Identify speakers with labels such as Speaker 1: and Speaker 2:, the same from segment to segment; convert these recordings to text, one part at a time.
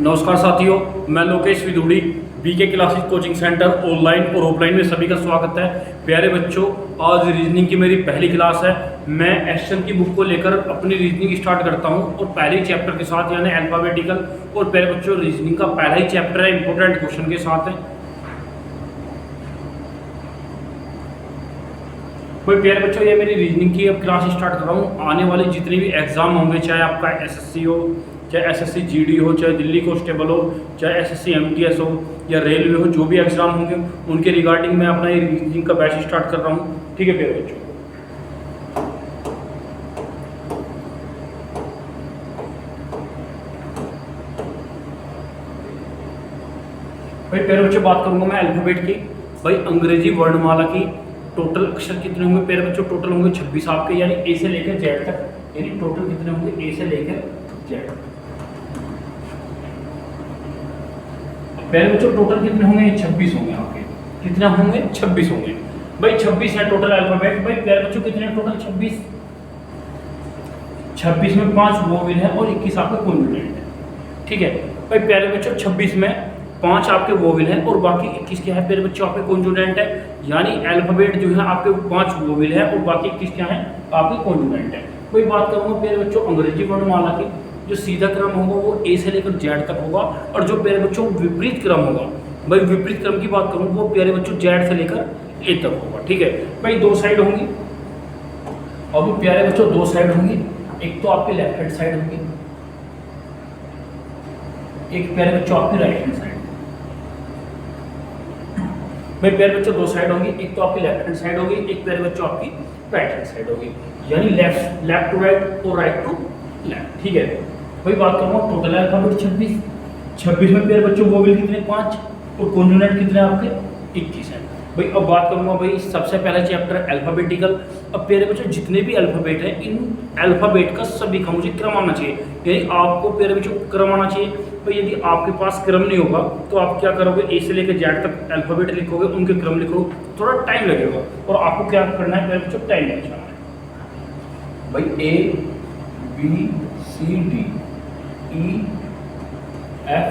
Speaker 1: नमस्कार साथियों, मैं Lokesh Vidhuri BK classes coaching center online और ऑफलाइन में सभी का स्वागत है। प्यारे बच्चों, आज रीजनिंग की मेरी पहली क्लास है। मैं एसएम की बुक को लेकर अपनी रीजनिंग स्टार्ट करता हूं और पहले ही चैप्टर के साथ यानी अल्फाबेटिकल। और प्यारे बच्चों, रीजनिंग का पहला ही चैप्टर है, इंपॉर्टेंट क्वेश्चन के साथ है। कोई प्यारे बच्चों, ये मेरी रीजनिंग की अब क्लास स्टार्ट कर रहा हूँ। आने वाले जितने भी एग्जाम होंगे, चाहे आपका एसएससी हो, चाहे एसएससी जीडी हो, चाहे दिल्ली कांस्टेबल हो, चाहे एसएससी एमटीएस हो या रेलवे हो, जो भी एग्जाम होंगे उनके रिगार्डिंग मैं अपना ये रीजनिंग का बैच स्टार्ट कर रहा हूँ। ठीक है प्यारे बच्चों, भाई प्यारे बच्चों बात करूंगा मैं अल्फाबेट की। भाई अंग्रेजी वर्णमाला की टोटल अक्षर कितने होंगे प्यारे बच्चों? टोटल होंगे 26 आपके, यानी ए से लेकर जेड तक। यानी टोटल कितने होंगे ए से लेकर जेड। प्यारे बच्चों टोटल कितने होंगे? 26 होंगे आपके। कितने होंगे? 26 होंगे। भाई 26 है टोटल अल्फाबेट। भाई प्यारे बच्चों कितने टोटल? 26 में 5 वोवेल है और 21 आपके कॉन्सोनेंट है। ठीक है भाई प्यारे बच्चों, 26 में 5 आपके वोवेल हैं और बाकी 21 क्या है प्यारे बच्चों? आपके कॉन्सोनेंट है। यानी अल्फाबेट जो है आपके 5 वोवेल है और बाकी 21 क्या है? आपके कॉन्सोनेंट है। कोई बात करूंगा प्यारे बच्चों अंग्रेजी वर्णमाला की, जो सीधा क्रम होगा वो ए से लेकर जेड तक होगा, और जो प्यारे बच्चों विपरीत क्रम होगा, भाई विपरीत क्रम की बात करूँ वो प्यारे बच्चों जेड से लेकर ए तक होगा। ठीक है भाई, 2 साइड होंगी। अब प्यारे बच्चों 2 साइड होंगी, एक तो आपकी लेफ्ट हैंड साइड होगी, एक प्यारे बच्चों आपकी राइट हैंड साइड। भाई प्यारे बच्चों 2 साइड होंगी, एक तो आपकी लेफ्ट हैंड साइड होगी, एक प्यारे बच्चों आपकी राइट हैंड साइड होगी। यानी लेफ्ट टू राइट और राइट टू लेफ्ट। ठीक है भाई, बात करूँगा टोटल अल्फाबेट 26 में प्यारे बच्चों वोवेल कितने? 5 और कॉन्सोनेंट कितने आपके? 21 है। भाई अब बात करूँगा भाई सबसे पहला चैप्टर अल्फाबेटिकल। अब प्यारे बच्चों जितने भी अल्फाबेट हैं, इन अल्फाबेट का सभी का मुझे क्रम आना चाहिए। यानी आपको प्यारे बच्चों क्रम आना चाहिए। तो यदि आपके पास क्रम नहीं होगा तो आप क्या करोगे? ए से लेकर जेड तक अल्फाबेट लिखोगे, उनके क्रम लिखोगे, थोड़ा टाइम लगेगा। और आपको क्या करना है प्यारे बच्चों? टाइम बचाना है। भाई A B C D E F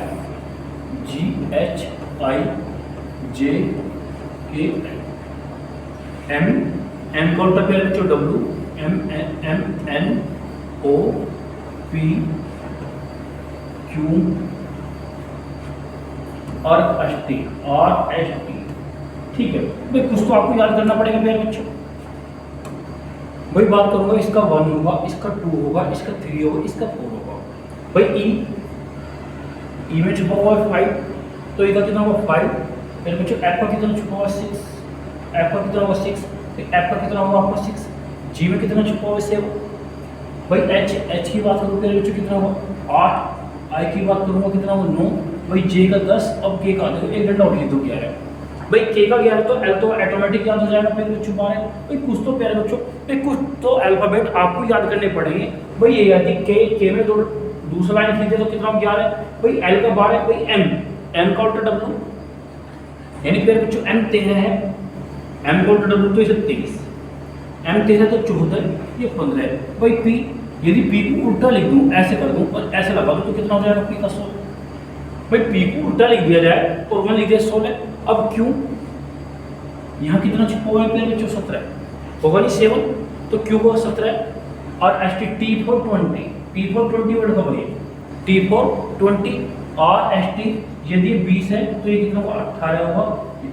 Speaker 1: G H I J K M M का उल्टा प्यारे बच्चों W M N O P Q और एस टी। ठीक है भाई, कुछ तो आपको याद करना पड़ेगा प्यारे बच्चों। भाई बात करूंगा इसका 1 होगा, इसका 2 होगा, इसका 3 होगा, इसका 4 होगा। भाई ई में छुपा हुआ है 5, तो इसका कितना होगा? 5। फिर बच्चों एफ का कितना छुपा हुआ है? 6। एफ का कितना होगा? 6। फिर एफ का कितना होगा आपका? 6। जी में कितना छुपा हुआ है? 7। भाई एच की बात करूँ फिर बच्चों कितना होगा? 8। आई की बात करूँगा कितना होगा? 9। भाई जे का 10। अब के का देखो, एक घंटा उठिए तो 11। भाई के का 11 तो एल तो ऑटोमेटिक याद हो जाएगा प्यारे बच्चों 12। भाई कुछ तो प्यारे बच्चों कुछ तो अल्फाबेट आपको याद करने पड़ेंगे। भाई ये याद के में दूसरा लाइन खींचे तो कितना 11। भाई एल का 12। भाई एम का उल्टा डब्ल्यू, यानी प्यारे बच्चों एम 13 है। एम का उल्टा डब्ल्यू तो इसे 23। एम 13 तो 14, ये 15 है। भाई पी, यदि पी को उल्टा लिख दूं, ऐसे कर दूं और ऐसे लगा दूं तो कितना हो जाएगा? पी का 16। भाई पी को उल्टा लिख दिया जाए और 1 लिख दिया 16। अब क्यों यहाँ कितना छुपा हुआ है प्यारे बच्चों? 17 होगा नहीं 7, तो क्यू होगा 17 और S T T for 20। T for 20 word का भाई टी फॉर 20 और एस टी यदि 20 है तो ये कितना होगा? 18 होगा,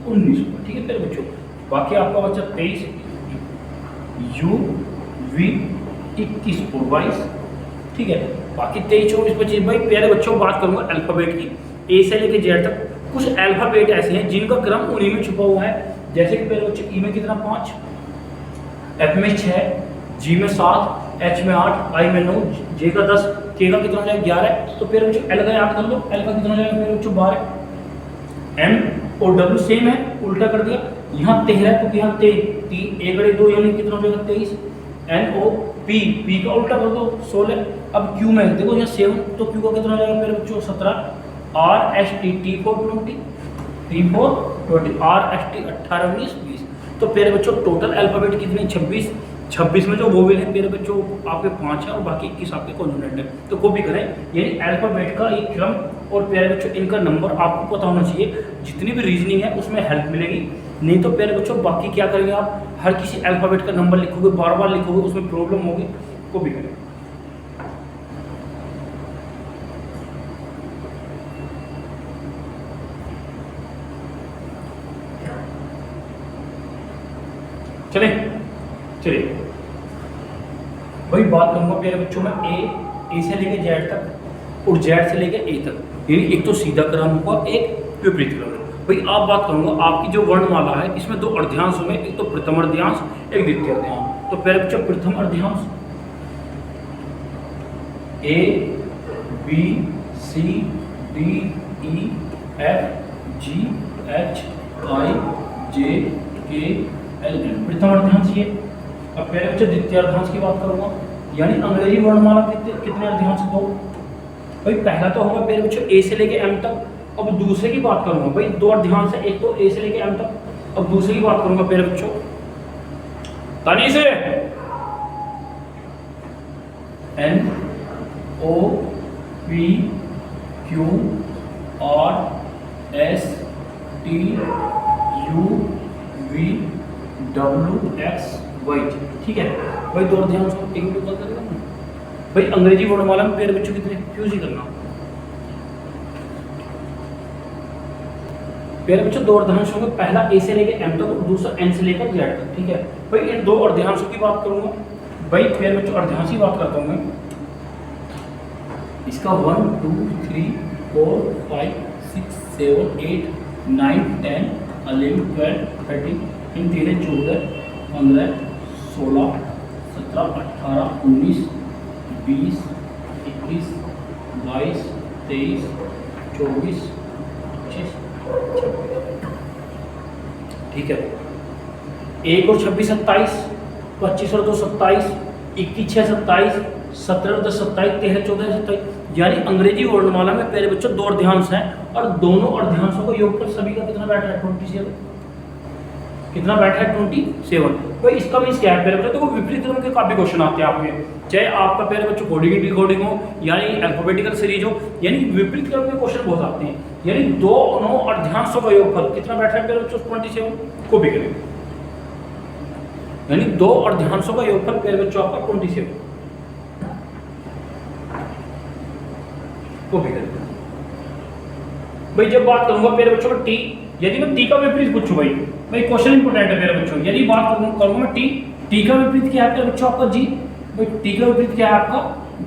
Speaker 1: 19 होगा। ठीक है प्यारे बच्चों, बाकी आपका बच्चा 23 यू वी 21 और 22। ठीक है, बाकी 23 24 25। भाई प्यारे बच्चों बात करूंगा अल्फाबेट की, ए से लेकर जेड तक। कुछ अल्फाबेट ऐसे हैं जिनका क्रम उन्हीं में छुपा हुआ है। जैसे कि प्यारे बच्चों ई में कितना? 5, एफ में 6, जी में 7, एच में 8, आई में 9, जे का 10, के का कितना हो जाएगा? 11। तो प्यारे बच्चों एल का याद कर लो, एल का कितना हो जाएगा प्यारे बच्चों? 12। एम और डब्ल्यू सेम है, उल्टा कर दिया। यहाँ 13 है तो यहाँ 3 1 2 यानी कितना हो जाएगा? 23। एन ओ पी का उल्टा कर दो 16। अब क्यू में देखो यहाँ 7, तो क्यू का कितना हो जाएगा प्यारे बच्चों? 17। Are S T T for 20 are S T 18 19 20। तो प्यारे बच्चों टोटल अल्फाबेट कितने? 26। 26 में जो वोवेल है मेरे बच्चों आपके 5 है और बाकी 21 आपके कॉन्सोनेंट है। तो कॉपी करें, यानी अल्फाबेट का एक क्रम और प्यारे बच्चों इनका नंबर आपको पता होना चाहिए, जितनी भी रीजनिंग है उसमें हेल्प मिलेगी। नहीं तो प्यारे बच्चों बाकी क्या करेंगे आप, हर किसी अल्फ़ाबेट का नंबर लिखोगे, बार बार लिखोगे, उसमें प्रॉब्लम होगी, वो भी करेंगे। चलिए भाई बात करूंगा प्यारे बच्चों में ए से लेके जेड तक और जेड से लेके ए तक, यानी एक तो सीधा क्रम होगा, एक विपरीत क्रम। भाई आप बात करूंगा आपकी जो वर्णमाला है इसमें दो अर्ध्यांश होंगे, एक तो प्रथम अर्ध्यांश, एक द्वितीय अर्ध्यांश। तो प्यारे बच्चों प्रथम अर्ध्यांश A B C D E F G H I J K L N, प्रथम अर्ध्यांश ये। अब पहले बच्चे द्वितीय अर्ध्यांश की बात करूंगा, यानी अंग्रेजी वर्णमाला कितने अर्ध्यांश, दो। भाई पहला तो होगा पहले बच्चों ए से लेके एम तक। अब दूसरे की बात करूंगा, भाई दो अर्ध्यांश है, एक तो ए से लेके एम तक। अब दूसरे की बात करूंगा पहले बच्चों तानी से N O P Q R S T U V W X Y, ठीक है। भाई दो अर्ध्यांश एक मिनट बात करेगा ना। भाई अंग्रेजी वर्णमाला में प्यारे बच्चों कितने, फ्यूज ही करना। प्यारे बच्चों दो अर्ध्यांश होंगे, पहला ए से लेकर एम तक और दूसरा एन से लेकर जेड तक, ठीक है। भाई इन दो अर्ध्यांशों की बात करूंगा, भाई प्यारे बच्चों अर्ध्यांश की बात करता हूं मैं। इसका 1 2 3 4 5 6 7 8 9 10 11 12 13 इन 13 14 15 16 17 18 19 20 21 22 23 24 25 26, ठीक है। 1 और 26 27, 25 और 2 27, 21 6 27, 17 और 10 27, 13 14 27, यानी अंग्रेजी वर्णमाला में प्यारे बच्चों दो अर्ध्यांश हैं और दोनों अर्ध्यांशों का योगफल सभी का कितना बैठा है 27। कितना बैठा है 27। तो इसका मीन्स क्या है प्यारे बच्चों, देखो विपरीत क्रम के काफी क्वेश्चन आते हैं आपके, चाहे आपका प्यारे बच्चों कोडिंग डिकोडिंग हो यानी अल्फाबेटिकल सीरीज हो, यानी विपरीत क्रम के क्वेश्चन बहुत आते हैं। यानी दोनों अर्ध्यांशों का योगफल कितना बैठा है प्यारे बच्चों 27 को भी करेंगे, यानी दो अर्ध्यांशों का योगफल प्यारे बच्चों आपका 27 को भी करेंगे। भाई जब बात करूंगा प्यारे बच्चों टी, यदि मैं टी का विपरीत पूछूं, भाई क्वेश्चन इंपोर्टेंट है प्यारे बच्चों, यदि बात करूंगा मैं टी का विपरीत क्या है प्यारे बच्चों आपका जी। भाई टी का विपरीत क्या है आपका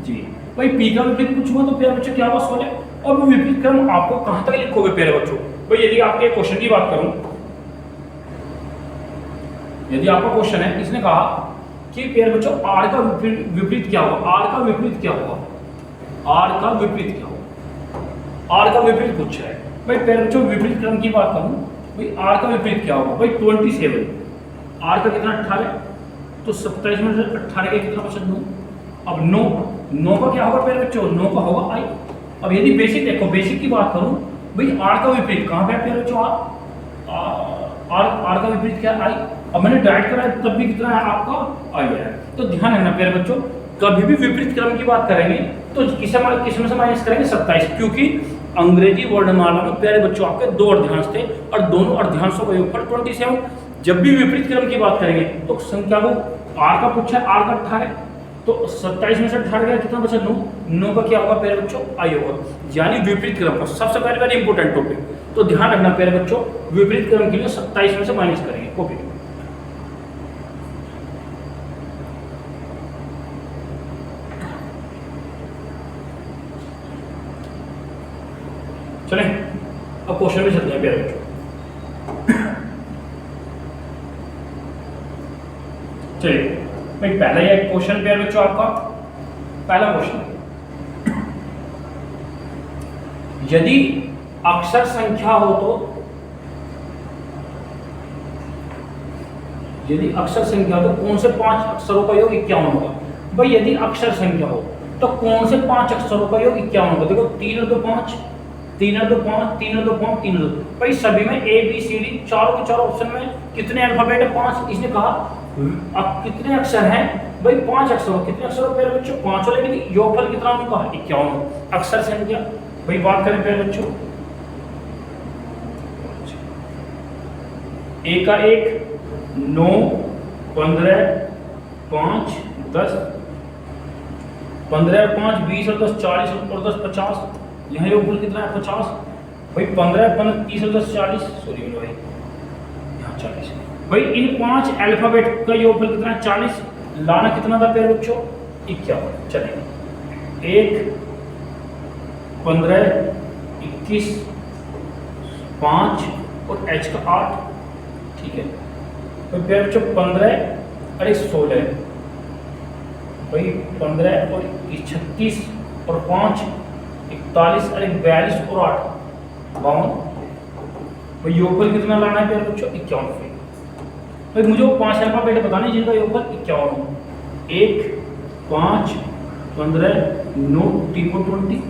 Speaker 1: जी। भाई पी का विपरीत पूछूंगा तो प्यारे बच्चों क्या होगा 16। और विपरीत क्रम आपको कहां तक लिखोगे प्यारे बच्चों। भाई यदि आपके क्वेश्चन की बात करूं, यदि आपका क्वेश्चन है, इसने कहा कि प्यारे बच्चों आर का विपरीत क्या होगा, आर का विपरीत क्या होगा, आर का विपरीत क्या होगा, आर का विपरीत पूछ रहा है। भाई प्यारे बच्चों विपरीत क्रम की बात करूं, भाई आर का विपरीत क्या होगा। भाई 27, आर का कितना 18, तो 27 में से 18 का कितना बचा 9। अब 9 का क्या होगा प्यारे बच्चों, 9 का होगा आई। अब यदि बेसिक देखो, बेसिक की बात करूं, भाई आर का विपरीत कहां पे है प्यारे बच्चों, आर का विपरीत क्या है आई। अब मैंने डाइट कराया तब भी कितना है आपका आई है। तो ध्यान रखना प्यारे बच्चों, कभी भी विपरीत क्रम की बात करेंगे तो किसमें से माइनस करेंगे 27, क्योंकि अंग्रेजी वर्णमाला में प्यारे बच्चों आपके दो अर्ध्यांश थे और दोनों अर्ध्यांशों का योगफल 27। जब भी विपरीत क्रम की बात करेंगे तो संख्या को आर का पूछा है, आर का 18, तो 27 में से 18 गया कितना बचा 9 का क्या होगा प्यारे बच्चों आई होगा, यानी विपरीत क्रम का सबसे पहले वेरी इंपॉर्टेंट टॉपिक। तो ध्यान रखना प्यारे बच्चों, विपरीत क्रम के लिए 27 में से माइनस करेंगे कॉपी। चलें अब क्वेश्चन में चलते हैं प्यारे बच्चों। चलिए भाई पहला ये क्वेश्चन प्यारे बच्चों, आपका पहला क्वेश्चन, यदि अक्षर संख्या हो तो, यदि अक्षर संख्या हो तो कौन से 5 अक्षरों का योग 51 होगा। भाई यदि अक्षर संख्या हो तो कौन से 5 अक्षरों का योग 51 होगा। देखो 3 और 2 5, 3 और 2 5, 3 और 2 5, 3 और 2। भाई सभी में ए बी सी डी चारों के चारों ऑप्शन में कितने अल्फाबेट है 5। इसने कहा अब कितने अक्षर हैं, भाई 5 अक्षर। कितने अक्षर प्यारे बच्चों 5, लेकिन योगफल कितना उनका 51 अक्षर संख्या। भाई बात करें प्यारे बच्चों, ए का 1, 9, 15, 5, 10, 15 और 5 20 और 10 40 और 10 50। यहाँ योगफल कितना है 50। भाई 15 15 30 और 10 40, सॉरी भाई यहाँ 40। भाई इन 5 अल्फाबेट का योगफल कितना है 40। लाना कितना था प्यारे बच्चों 51। चलिए 1 15 21 5 और h का 8, ठीक है। तो प्यारे बच्चों 15 और 16, भाई 15 और 36 और 5 41 और 42 और 8 52। भाई योगफल कितना लाना है प्यारे बच्चों 51। भाई मुझे वो 5 अल्फाबेट बताने जिनका योगफल 51 हो। 1 5 15 9 3 और 20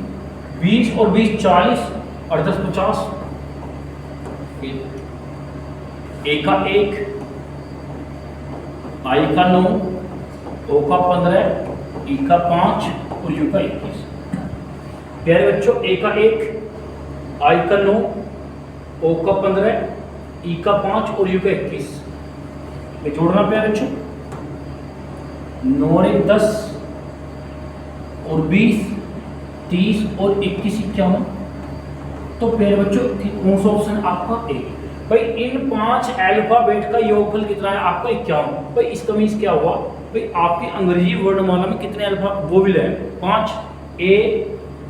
Speaker 1: 20 और 20 40 और 10 50। ए का 1, आई का 9, ओ का 15, ई का 5 और यू का 21। प्यारे बच्चों ए का 1, आई का 9, ओ का 15, ई का 5 और यू का 21। ये जोड़ना प्यारे बच्चों 9 और 1 10 और 20 30 और 21 51। तो प्यारे बच्चों कौन सा ऑप्शन आपका ए। भाई इन 5 अल्फाबेट का योगफल कितना है आपका 51। भाई इसका मीन्स क्या हुआ, भाई आपकी अंग्रेजी वर्णमाला में कितने अल्फा वोवेल है 5, ए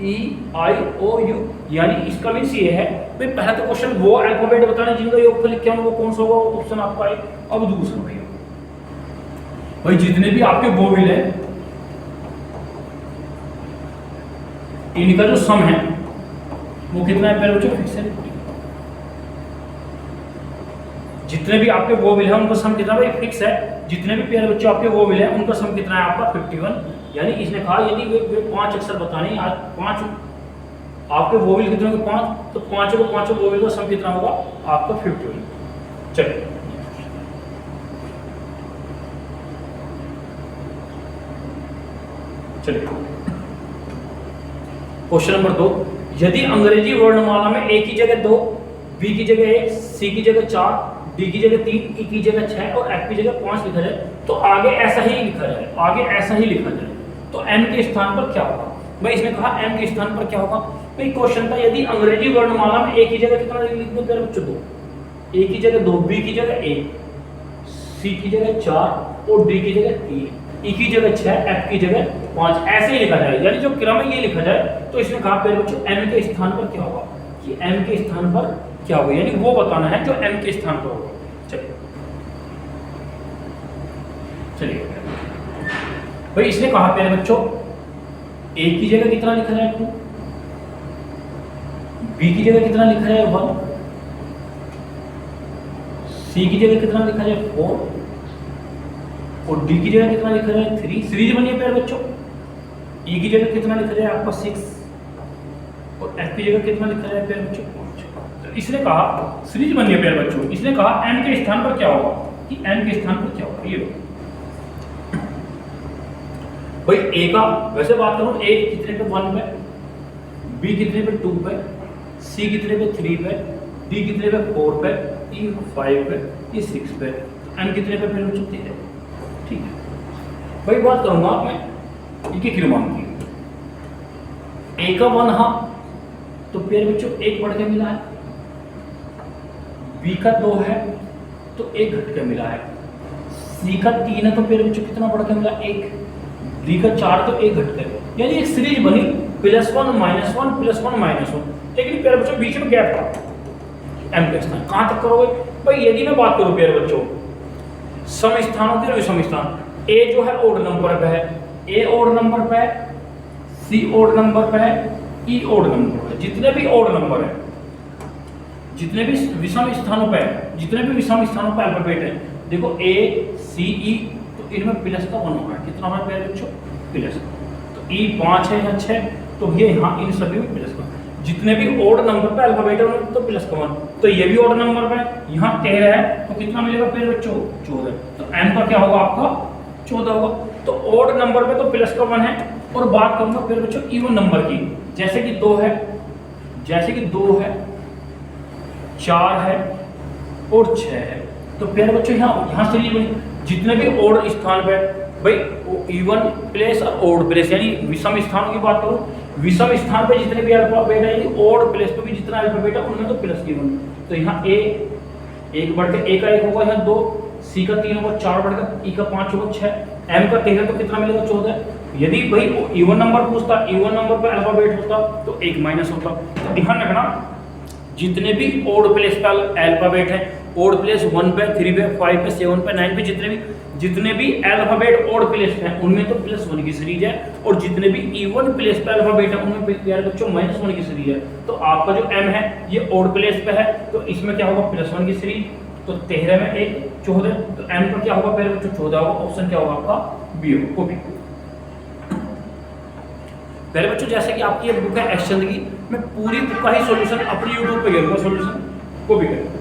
Speaker 1: ई आई ओ यू, यानी इसका मीन्स ये है। भाई पहला तो क्वेश्चन वो अल्फाबेट बताने जिनका योगफल 51, वो कौन सा होगा ऑप्शन आपका है। अब दूसरा भैया, भाई जितने भी आपके वोवेल है इनका जो सम है वो कितना है प्यारे बच्चों फिक्स है। जितने भी आपके वोवेल है उनका सम कितना भाई फिक्स है। जितने भी प्यारे बच्चों आपके वोवेल है उनका सम कितना है आपका 51। यानी इसने कहा यदि वे 5 अक्षर बताने, आज 5 आपके वोवेल कितने होंगे 5, तो पांचों को पांचों वोवेल का सम कितना होगा आपका 51। चलिए क्वेश्चन नंबर 2, यदि अंग्रेजी वर्णमाला में ए की जगह 2, बी की जगह 1, सी की जगह 4, डी की जगह 3, ई की जगह 6 और एफ की जगह 5 लिखा जाए तो आगे ऐसा ही लिखा जाए, आगे ऐसा ही लिखा जाए तो एम के स्थान पर क्या होगा। भाई इसने कहा एम के स्थान पर क्या होगा। भाई क्वेश्चन था यदि अंग्रेजी वर्णमाला में ए की जगह कितना लिख दो प्यारे बच्चों 2, ए की जगह 2, बी की जगह 1, सी की जगह 4 और डी की जगह 3, ई की जगह 6, एफ की जगह 5, ऐसे ही लिखा जाए, यानी जो क्रम है ये लिखा जाए। तो इसने कहा प्यारे बच्चों एम के स्थान पर क्या होगा, कि एम के स्थान पर क्या होगा, यानी वो बताना है जो एम के स्थान पर होगा। चलिए भाई इसने कहा प्यारे बच्चों ए की जगह कितना लिखा जाए 2, बी की जगह कितना लिखा जाए 1, सी की जगह कितना लिखा जाए 4 और डी की जगह कितना लिखा जाए 3। सीरीज बनिए प्यारे बच्चों। ई की जगह कितना लिखा जाए आपका 6 और एफ की जगह कितना लिखा जाए प्यारे बच्चों 5। तो इसने कहा सीरीज बनिए प्यारे बच्चों। इसने कहा एम के स्थान पर क्या होगा, कि एम के स्थान पर क्या होगा। ये भाई ए का वैसे बात करूं, ए कितने पे 1 पे, बी कितने पे 2 पे, सी कितने पे 3 पे, डी कितने पे 4 पे, ई 5 पे, ये 6 पे, एम कितने पे फिर चुकती है। ठीक है भाई बात करूंगा मैं इनके क्रमांक की। ए का 1 हाँ तो प्यारे बच्चों 1 बढ़ के मिला है, बी का 2 है तो 1 घट के मिला है, सी का 3 है तो प्यारे बच्चों कितना बढ़ के मिला 1, डी का 4 तो 1 घट कर, यानी एक सीरीज बनी +1 -1 +1 -1। लेकिन प्यारे बच्चों बीच में गैप था एम के स्थान कहां तक करोगे। भाई यदि मैं बात करूं प्यारे बच्चों सम स्थानों की, विषम स्थान, ए जो है ओड नंबर पे है, ए ओड नंबर पे है, सी ओड नंबर पे है, ई ओड नंबर पे। जितने भी ओड नंबर है, जितने भी विषम स्थानों पे, जितने भी विषम स्थानों पे अल्फाबेट है, देखो ए सी ई, तो इनमें प्लस का 1 होगा। कितना होगा प्यारे बच्चों प्लस। तो ई 5 है या 6, तो ये यहाँ इन सभी में प्लस का। जितने भी ओड नंबर पे अल्फाबेट है उनमें तो प्लस का 1, तो ये भी ओड नंबर पे, यहाँ 13 है तो कितना मिलेगा प्यारे बच्चों 14। तो एम का क्या होगा आपका 14 होगा। तो ओड नंबर पे तो प्लस का 1 है। और बात करूंगा प्यारे बच्चों इवन नंबर की, जैसे कि 2 है जैसे कि 2 है, 4 है और 6 है, तो प्यारे बच्चों यहाँ से जितने भी ओड स्थान पे भाई इवन प्लेस और ओड प्लेस यानी विषम स्थानों की बात करूं, विषम स्थान पे जितने भी अल्फाबेट है यानी ओड प्लेस पे भी जितना अल्फाबेट है उनमें तो प्लस गिवन। तो यहाँ ए 1 बढ़ के ए का 1 होगा, यहाँ 2, सी का 3 होगा, 4 बढ़ के ई का 5 होगा, 6, एम का 13, तो कितना मिलेगा 14। यदि भाई इवन नंबर पूछता, इवन नंबर पे अल्फाबेट होता तो 1 माइनस होता। तो ध्यान रखना जितने भी ओड प्लेस पे अल्फाबेट है, ओड प्लेस 1 पे, 3 पे, 5 पे, 7 पे, 9 पे जितने भी अल्फाबेट ओड प्लेस पे हैं उनमें तो +1 की सीरीज है, और जितने भी इवन प्लेस पे अल्फाबेट है उनमें प्यारे बच्चों -1 की सीरीज है। तो आपका जो m है ये ओड प्लेस पे है, तो इसमें क्या होगा +1 की सीरीज, तो 13 में 1 14, तो m पर क्या होगा प्यारे बच्चों 14 होगा। ऑप्शन क्या होगा आपका बी होगा, कॉपी। प्यारे बच्चों जैसे कि आपकी ये बुक है एक्सचेंज की, मैं पूरी बुक का ही सॉल्यूशन अपनी यूट्यूब पे करूंगा, सॉल्यूशन कॉपी करें।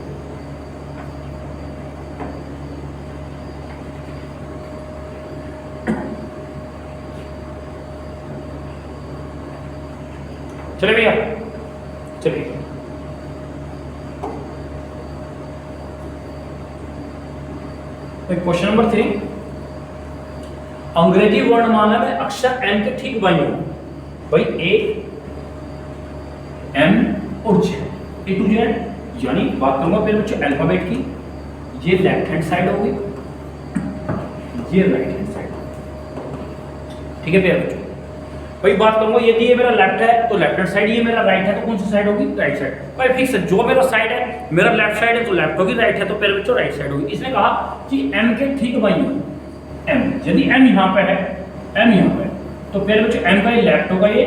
Speaker 1: चले भैया चलिए, क्वेश्चन नंबर 3, अंग्रेजी वर्णमाला में अक्षर एम के ठीक बाईं ओर भाई ए एम और जे, ए टू जेड, यानी बात करूंगा फिर बच्चों अल्फाबेट की, ये लेफ्ट हैंड साइड होगी, ये राइट हैंड साइड, ठीक है प्यारे बच्चों। भाई बात करूंगा यदि ये मेरा लेफ्ट है तो लेफ्ट हैंड साइड, ये मेरा राइट है तो कौन सी साइड होगी राइट साइड। भाई फिक्स है, जो मेरा साइड है मेरा लेफ्ट साइड है तो लेफ्ट होगी, राइट है तो प्यारे बच्चों राइट साइड होगी। इसने कहा कि एम के ठीक बाईं ओर, एम यदि एम यहाँ पे है, एम यहाँ पे, तो प्यारे बच्चों एम का ये लेफ्ट होगा, ये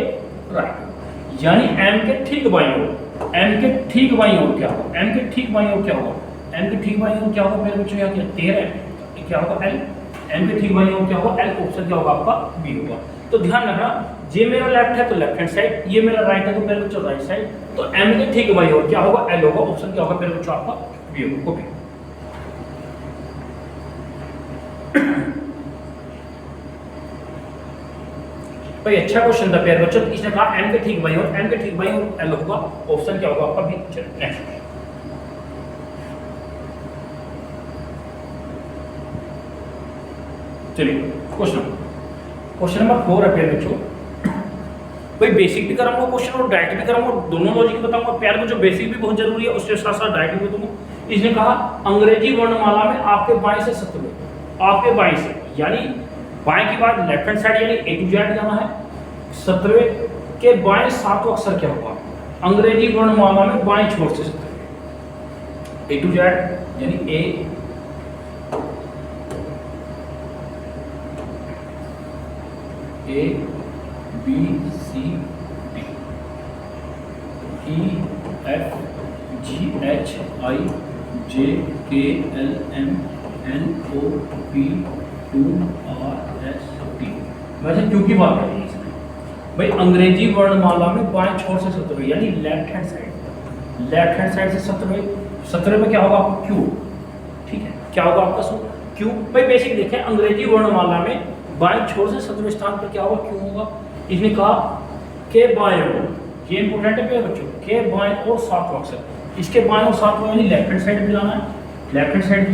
Speaker 1: राइट, यानी एम के ठीक बाईं ओर, एम के ठीक बाईं ओर क्या होगा, एम के ठीक बाईं ओर क्या होगा, एम के ठीक बाईं ओर क्या होगा प्यारे बच्चों, यहाँ क्या 13 है, क्या होगा एल, एम के ठीक बाईं ओर क्या होगा एल, ऑप्शन क्या होगा आपका बी होगा। तो ध्यान रखना ये मेरा लेफ्ट है तो लेफ्ट हैंड साइड, ये मेरा राइट है तो प्यारे बच्चों राइट साइड, तो एम के ठीक बाईं ओर क्या होगा एल होगा, ऑप्शन क्या होगा प्यारे बच्चों आपका बी होगा, कॉपी। भाई अच्छा क्वेश्चन था प्यारे बच्चों, इसने कहा एम के ठीक बाईं ओर, एम के ठीक बाईं ओर एल होगा, ऑप्शन क्या होगा आपका बी। चलो नेक्स्ट, चलिए क्वेश्चन नंबर 4 है प्यारे बच्चों। भाई बेसिक भी कराऊंगा क्वेश्चन और डायरेक्ट भी कराऊंगा, दोनों लॉजिक बताऊंगा प्यारे बच्चों, बेसिक भी बहुत जरूरी है उसके साथ साथ डायरेक्ट भी बताऊंगा। इसने कहा अंग्रेजी वर्णमाला में आपके बाएं से 17, आपके बाएं से यानी बाएं की बात लेफ्ट हैंड साइड यानी ए टू जेड जाना है, 17वें के बाएं 7वां अक्षर क्या होगा अंग्रेजी वर्णमाला में बाएं छोर से 17, ए टू जेड यानी A A B C D, E F G H I J K L M N O P Q R S T. वैसे क्यों की बात करेंगे इसमें, भाई अंग्रेजी वर्णमाला में बाएं छोर से 17 यानी left hand side, left hand side से 17 में क्या होगा आपका क्यू, ठीक है क्या होगा आपका क्यू। भाई बेसिक देखें अंग्रेजी वर्णमाला में बाएं छोर से 17वें स्थान पर क्या होगा क्यों होगा। इसने कहा के बाएं ओर, ये इंपोर्टेंट है बच्चों, के बाएं और 7वां अक्षर, इसके बाएं और 7वां यानी लेफ्ट हैंड साइड पे जाना है, लेफ्ट हैंड साइड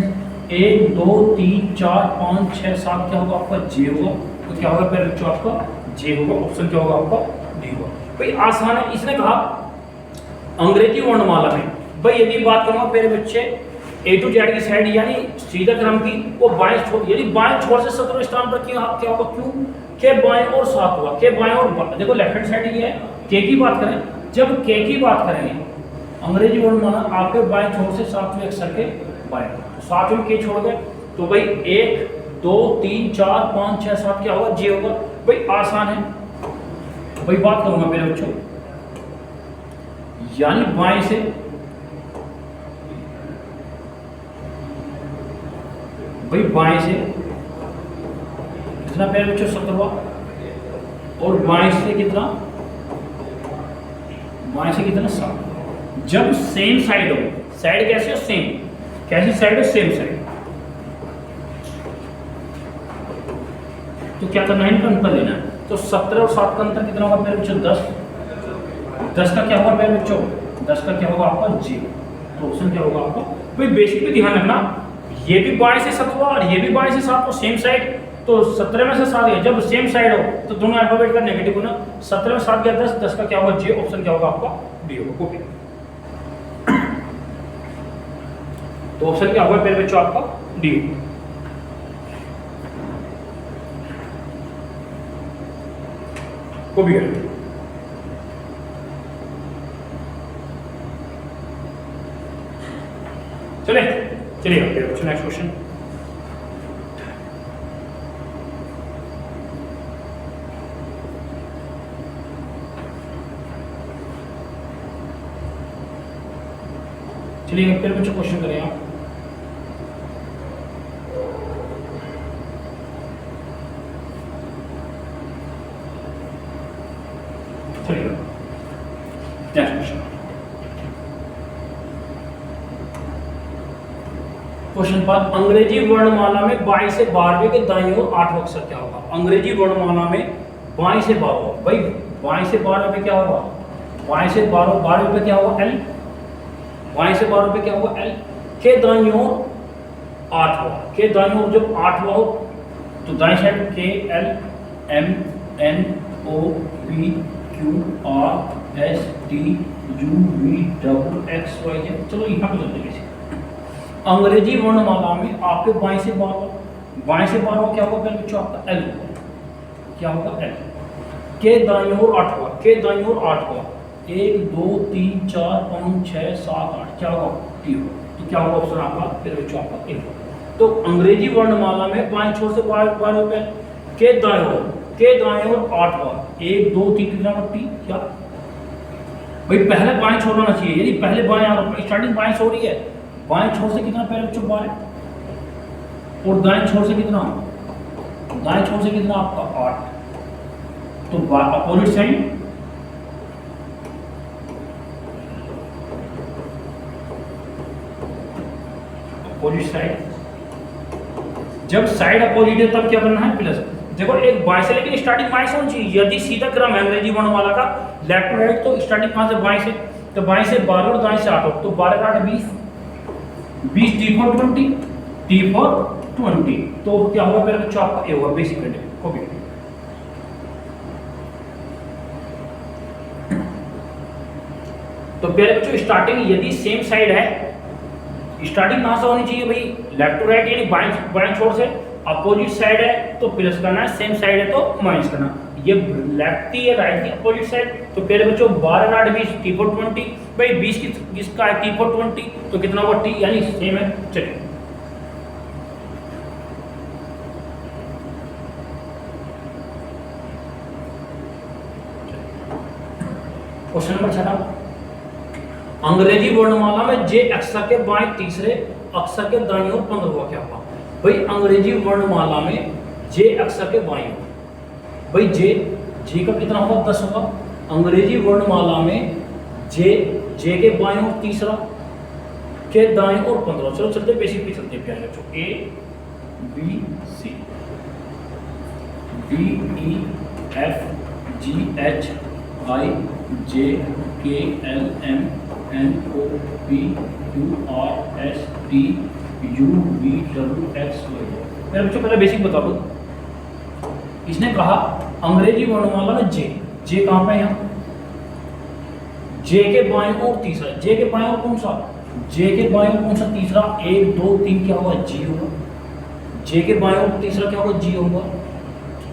Speaker 1: 1 2 3 4 5 6 7 क्या होगा आपका जे होगा, तो क्या होगा फिर बच्चों आपका जे होगा, ऑप्शन क्या होगा आपका डी होगा। भाई आसान है, इसने कहा अंग्रेजी वर्णमाला में, भाई यदि बात करूंगा मेरे बच्चे ए टू जेड की साइड यानी सीधा क्रम की वो बाएं छोर यानी बाएं छोर से 17वें स्थान पर क्या होगा क्यों, के बाएं और 7 होगा, के बाएं और देखो लेफ्ट हैंड साइड ये है, के की बात करें, जब के की बात करेंगे अंग्रेजी वर्णमाला आपके बाएं छोर से 7वें अक्षर के बाएं, 7वें के छोड़ गए तो भाई 1 2 3 4 5 6 7 क्या होगा जे होगा। भाई आसान है, भाई बात करूंगा मेरे बच्चों यानी बाएं से भाई बाएं से कितना प्यारे बच्चों 17वां, और बाएं से कितना, बाएं से कितना 7। जब सेम साइड हो, साइड कैसे हो सेम, कैसी साइड हो सेम साइड, तो क्या करना है इनका अंतर लेना है। तो 17 और 7 का अंतर कितना होगा मेरे बच्चों 10, 10 का क्या होगा मेरे बच्चों, 10 का क्या होगा आपका जे। तो ऑप्शन क्या होगा आपका, भाई बेसिक भी ध्यान रखना, ये भी बाएं से 7 हुआ और ये भी बाएं से 7 तो सेम साइड, तो 17 में से 7 गया, जब सेम साइड हो तो दोनों अल्फाबेट का नेगेटिव होना, 17 में 7 गया 10, 10 का क्या होगा जे, ऑप्शन क्या होगा आपका डी होगा। ओके, तो ऑप्शन क्या होगा मेरे बच्चों आपका डी। को भी करें, चले चलिए नेक्स्ट क्वेश्चन। चलिए फिर बच्चों क्वेश्चन करें आप। चलिए नेक्स्ट क्वेश्चन। क्वेश्चन 5, अंग्रेजी वर्णमाला में 22 से 12वें के दाईं ओर 8वां अक्षर क्या होगा। अंग्रेजी वर्णमाला में 22 से 12, भाई 22 से 12 पे क्या होगा, 22 से 12 पे क्या होगा एल, 22 से 12 पे क्या होगा एल, के दाईं ओर 8वां, के दाईं ओर जब 8वां हो तो दाईं साइड के L M N O P Q R S T U V W X Y Z. चलो यहाँ पे चलते हैं। अंग्रेजी वर्णमाला में आपके 22 से 12 क्या होगा पहले बच्चों आपका एल होगा, क्या होगा एल, के दाईं ओर 8वां, के दाईं ओर 8वां 1 2 3 4 5 6 7 8 क्या होगा टी होगा। तो क्या होगा ऑप्शन आपका फिर बच्चों आपका ए होगा। तो अंग्रेजी वर्णमाला में बाएं छोर से 12 पे के दाईं ओर 8वां 1 2 3 कितना टी, क्या भाई पहले बाएं छोर होना चाहिए, यानी पहले बाएं स्टार्टिंग बाएं से हो रही है, बाएं छोर से कितना पहले बच्चों 12 और दाएं छोर से कितना, दाएं छोर से कितना आपका 8, तो अपोजिट साइड अपोजिट साइड, जब साइड अपोजिट है तब क्या करना है प्लस। देखो एक बाएं से, लेकिन स्टार्टिंग बाएं से होनी चाहिए, यदि सीधा क्रम है अंग्रेजी वर्णमाला का लेफ्ट टू राइट तो स्टार्टिंग कहां से बाएं से, तो बाएं से 12 और दाएं से 8 तो 12 8 20 20 टी फॉर 20 टी फॉर 20, तो क्या होगा मेरे बच्चों आपका ए होगा बेसिक कंडीशन। ओके, तो मेरे बच्चों स्टार्टिंग यदि सेम साइड है, स्टार्टिंग कहां से होनी चाहिए भाई लेफ्ट टू राइट, यानी बाएं छोर से, अपोजिट साइड है तो प्लस करना है, सेम साइड है तो माइनस करना, ये लेफ्ट की या राइट की अपोजिट साइड। तो पहले बच्चों 12 8 20 टी फॉर 20, भाई 20 किसका है टी फॉर 20, तो कितना हुआ टी, यानी सेम है। चलिए क्वेश्चन नंबर 6, अंग्रेजी वर्णमाला में जे अक्षर के बाएं तीसरे अक्षर के दाईं ओर 15वां क्या होगा। भाई अंग्रेजी वर्णमाला में जे अक्षर के बाईं ओर, भाई जे का कितना होगा 10 होगा। अंग्रेजी वर्णमाला में जे के बाईं ओर तीसरा, के दाईं ओर 15। चलो चलते बेसिक पे चलते प्यारे बच्चों, A B C D E F G H I J K L M N O P Q R S T U V W X Y. मेरे बच्चों पहले बेसिक बता दो, इसने कहा अंग्रेजी वर्णमाला में जे कहाँ पे है, यहाँ जे के बाएं ओर तीसरा, जे के बाएं ओर कौन सा, जे के बाएं ओर कौन सा तीसरा, 1 2 3 क्या होगा जी होगा, जे के बाएं ओर तीसरा क्या होगा जी होगा।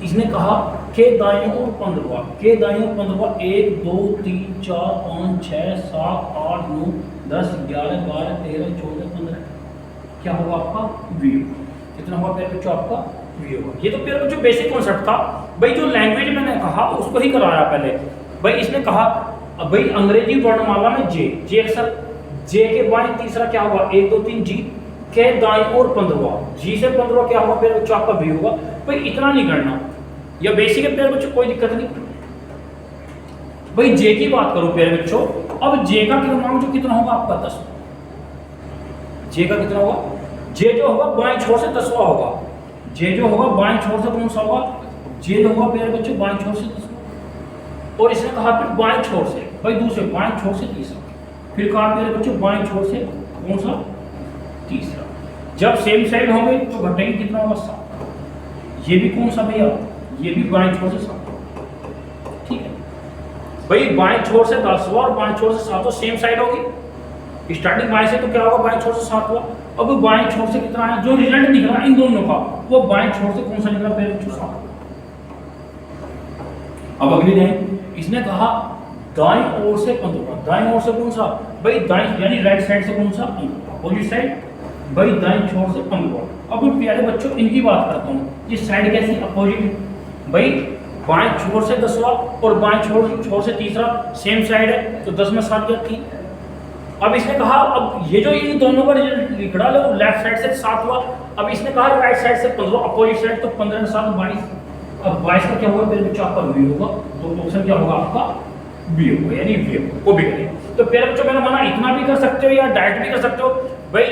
Speaker 1: इसने कहा के दाईं ओर 15वां, के दाईं ओर 15वां 1 2 3 4 5 6 7 8 9 10 11 12 13 14 15 क्या होगा आपका वी, कितना होगा प्यारे बच्चों आपका वी होगा। ये तो प्यारे बच्चों बेसिक कॉन्सेप्ट था भाई, जो लैंग्वेज मैंने कहा उसको ही कराया पहले। भाई इसने कहा अब भाई अंग्रेजी वर्णमाला में जे अक्षर, जे के बाएं तीसरा क्या होगा 1 2 3 जी, के दाईं ओर 15वां, जी से 15वां क्या होगा प्यारे बच्चों आपका वी होगा। भाई इतना नहीं करना, या बेसिक है प्यारे बच्चों कोई दिक्कत नहीं। भाई जे की बात करो प्यारे बच्चों, अब जे का क्रमांक जो कितना होगा आपका 10, जे का कितना होगा, जे जो होगा बाएं छोर से 10वां होगा, जे जो होगा बाएं छोर से कौन सा होगा, जे जो होगा प्यारे बच्चों बाएं छोर से 10वां। और इसने कहा फिर बाएं छोर से, भाई दूसरे बाएं छोर से तीसरा, फिर कहा मेरे बच्चों बाएं छोर से कौन सा तीसरा। जब सेम साइड होंगे तो घटेंगे कितना होगा 7। ये भी कौन सा भैया, ये भी बाएं छोर से 7, ठीक है भाई। बाएं छोर से 10 हुआ और बाएं छोर से 7 सेम साइड होगी। स्टार्टिंग बाएं से तो क्या होगा, बाएं छोर से 7 हुआ। अब बाएं छोर से कितना है, जो रिजल्ट निकला इन दोनों का वो बाएं छोर से कौन सा निकला, पहले बच्चों 7। अब अगली लाइन इसने कहा दाएं ओर से 15, दाएं ओर से कौन सा भाई, दाएं यानी राइट साइड से कौन सा, अपोजिट साइड भाई, दाएं छोर से 15। अब प्यारे बच्चों इनकी बात करता हूँ, ये साइड कैसी, अपोजिट भाई। बाएं छोर से 10वां और बाएं छोर से तीसरा सेम साइड है, तो 10 में 7 गया 3। अब इसने कहा अब ये जो इन दोनों का रिजल्ट निकला लो, लेफ्ट साइड से 7 हुआ। अब इसने कहा राइट साइड से 15, अपोजिट साइड, तो 15 में 7 22। अब 22 का क्या होगा मेरे बच्चों, आपका वी होगा। तो ऑप्शन क्या होगा आपका, बी होगा, यानी वी को भी करें। तो प्यारे बच्चों मैंने माना इतना भी कर सकते हो या डायरेक्ट भी कर सकते हो भाई।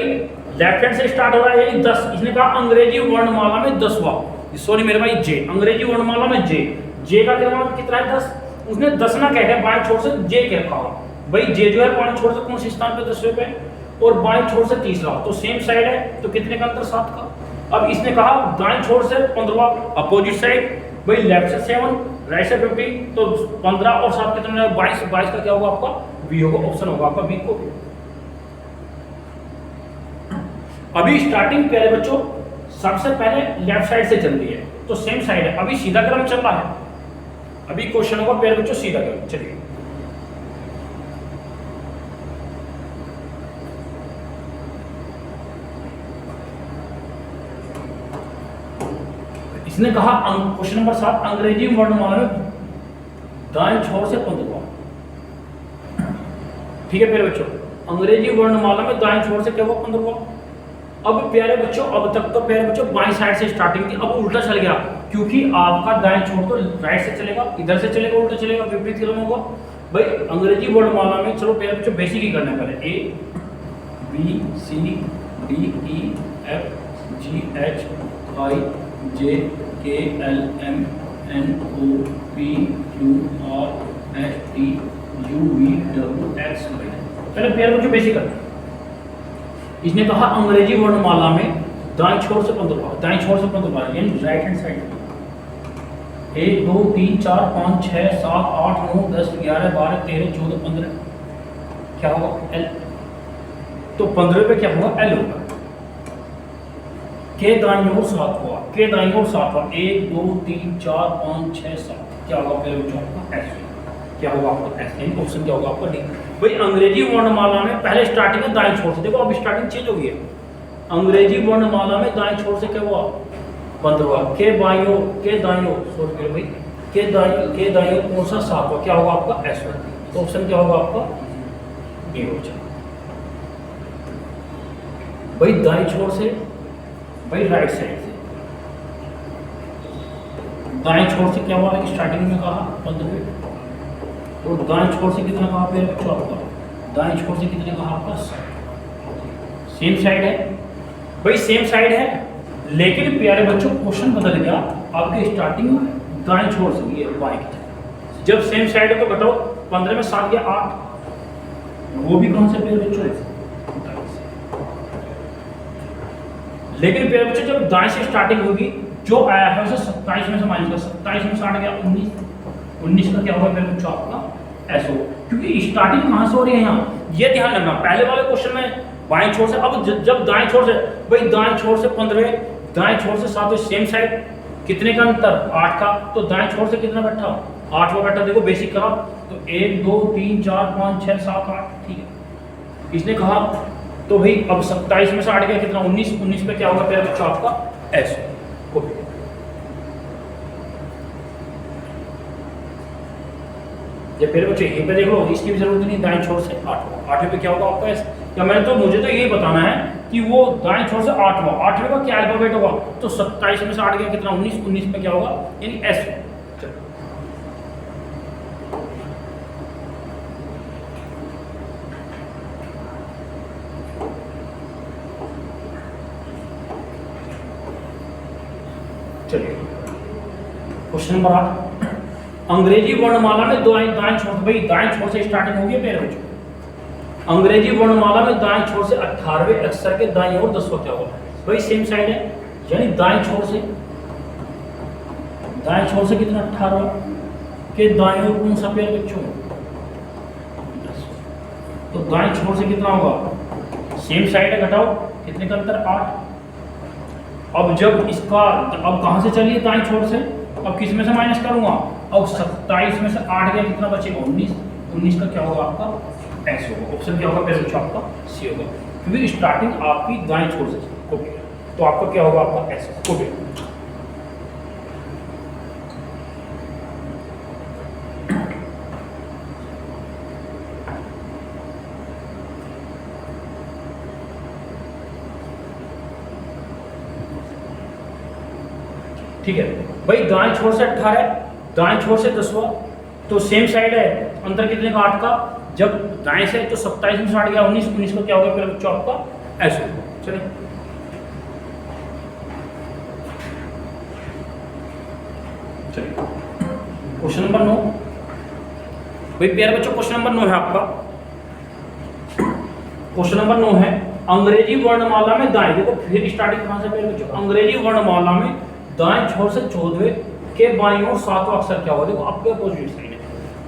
Speaker 1: लेफ्ट हैंड से स्टार्ट हो रहा है यानी 10, इसने कहा अंग्रेजी वर्णमाला में 10वां, सॉरी मेरे भाई जे, अंग्रेजी वर्णमाला में जे का क्रमांक कितना है 10। उसने 10 ना कह के बाएं छोर से जे के रखा भाई। जे जो है बाएं छोर से कौन से स्थान पे 10वें पे, और बाएं छोर से तीसरा, तो सेम साइड है, तो कितने का अंतर 7 का। अब इसने कहा दाएं छोर से 15वां अपोजिट साइड भाई, लेफ्ट से 7 राइट से 50, तो 15 और 7 कितने 22। 22 का क्या होगा आपका बी होगा, ऑप्शन होगा आपका बी को। अभी स्टार्टिंग प्यारे बच्चों सबसे पहले लेफ्ट साइड से चल रही है, तो सेम साइड है। अभी सीधा क्रम चल रहा है, अभी क्वेश्चन होगा प्यारे बच्चों सीधा क्रम। चलिए इसने कहा क्वेश्चन नंबर 7 अंग्रेजी वर्णमाला में दाएं छोर से 15वां, ठीक है प्यारे बच्चों। अंग्रेजी वर्णमाला में दाएं छोर से क्या हुआ 15वां। अब प्यारे बच्चों अब तक तो प्यारे बच्चों बाएं साइड से स्टार्टिंग थी, अब उल्टा चल गया, क्योंकि आपका दाएं छोर तो राइट से चलेगा, इधर से चलेगा, उल्टा चलेगा, विपरीत क्रम होगा भाई। अंग्रेजी वर्णमाला में चलो प्यारे बच्चों बेसिक ही करना पहले, A B C D E F G H I J K L M N O P Q R S T U V W X Y. पहले प्यारे बच्चों बेसिक करना। इसने कहा अंग्रेजी वर्णमाला में दाएं छोर से 15वां, दाएं छोर से 15वां यानी राइट हैंड साइड, 1 2 3 4 5 6 7 8 9 10 11 12 13 14 15 क्या होगा एल। तो 15 पे क्या होगा एल होगा। के दाईं ओर 7 हुआ, के दाईं ओर 7 हुआ, 1 2 3 4 5 6 7 क्या होगा फिर बच्चों आपका एस, क्या होगा आपका एस, यानी ऑप्शन क्या होगा आपका डी भाई। अंग्रेजी वर्णमाला में पहले स्टार्टिंग है दाएं छोर से, देखो अब स्टार्टिंग चेंज हो गई है। अंग्रेजी वर्णमाला में दाएं छोर से क्या हुआ 15वां, के बाईं ओर, के दाईं ओर सॉरी भाई, के दाईं ओर कौन सा 7 हुआ, क्या होगा आपका एस। तो ऑप्शन क्या होगा आपका बी हो जाएगा भाई। दाएं छोर से भाई राइट साइड से, दाएं छोर से क्या हुआ स्टार्टिंग में कहा 15, और दाएं छोर से कितना कहा फिर बच्चों आपका, दाएं छोर से कितने कहा आपका सेम साइड है भाई, सेम साइड है। लेकिन प्यारे बच्चों क्वेश्चन बदल गया, आपके स्टार्टिंग दाएं छोर से ये बाएं की तरफ, जब सेम साइड है तो घटाओ 15 में 7 गया 8, वो भी कौन से प्यारे बच्चों। लेकिन प्यारे बच्चों जब दाएं से स्टार्टिंग होगी जो आया है उसे 27 में से माइनस कर, 27 में 60 गया 19 का क्या होगा प्यारे बच्चों आपका एस हो, क्योंकि स्टार्टिंग कहां से हो रही है यहाँ, ये ध्यान रखना। पहले वाले क्वेश्चन में बाएं छोर से, अब जब दाएं छोर से भाई, दाएं छोर से 15 दाएं छोर से 7 सेम साइड, कितने का अंतर 8 का, तो दाएं छोर से कितना बैठा 8वां बैठा। देखो बेसिक करा तो 1 2 3 4 5 6 7 8 ठीक है। इसने कहा तो भाई अब 27 में से 8 गया कितना 19 पे क्या होगा प्यारे बच्चों आपका एस। या फिर बच्चे यहीं पे देख लो, इसकी भी जरूरत नहीं, दाएं छोर से 8वें पे क्या होगा आपका एस। या मैंने तो मुझे तो यही बताना है कि वो दाएं छोर से 8वें का क्या अल्फाबेट होगा, तो 27 में से 8 गया कितना 19 पे क्या होगा यानी एस। चलिए क्वेश्चन नंबर 8 अंग्रेजी वर्णमाला में दाएं छोर से, भाई दाएं छोर से स्टार्टिंग होगी मेरे बच्चों। अंग्रेजी वर्णमाला में दाएं छोर से 18वें अक्षर के दाईं ओर 10वां क्या होगा, भाई सेम साइड है, यानी दाएं छोर से कितना 18 के दाईं ओर कौन सा पेयर बच्चों, तो दाएं छोर से कितना होगा, सेम साइड है, घटाओ कितने का अंतर 8। अब जब इसका, अब कहां से चलिए दाएं छोर से, अब किस में से माइनस करूंगा, अब 27 में से 8 गया कितना बचेगा 19 का क्या होगा आपका एस होगा। ऑप्शन क्या होगा मेरे बच्चों आपका सी होगा, क्योंकि स्टार्टिंग आपकी दाएं छोर से कॉपी है, तो आपका क्या होगा आपका एस कॉपी। ठीक है भाई, दाएं छोर से 18, दाएं छोर से 10वां, तो सेम साइड है, अंतर कितने का 8 का, जब दाएं से तो 27 में से 8 गया 19 का क्या होगा मेरे बच्चों आपका ऐसे होगा। चलिए क्वेश्चन नंबर 9 भाई प्यारे बच्चों, क्वेश्चन नंबर 9 है आपका, क्वेश्चन नंबर 9 है अंग्रेजी वर्णमाला में दाएं, देखो फिर स्टार्टिंग कहां से मेरे बच्चों, अंग्रेजी वर्णमाला में दाएं छोर से 14वें के बाईं ओर 7वां अक्षर क्या होगा, देखो आपके अपोजिट साइड है,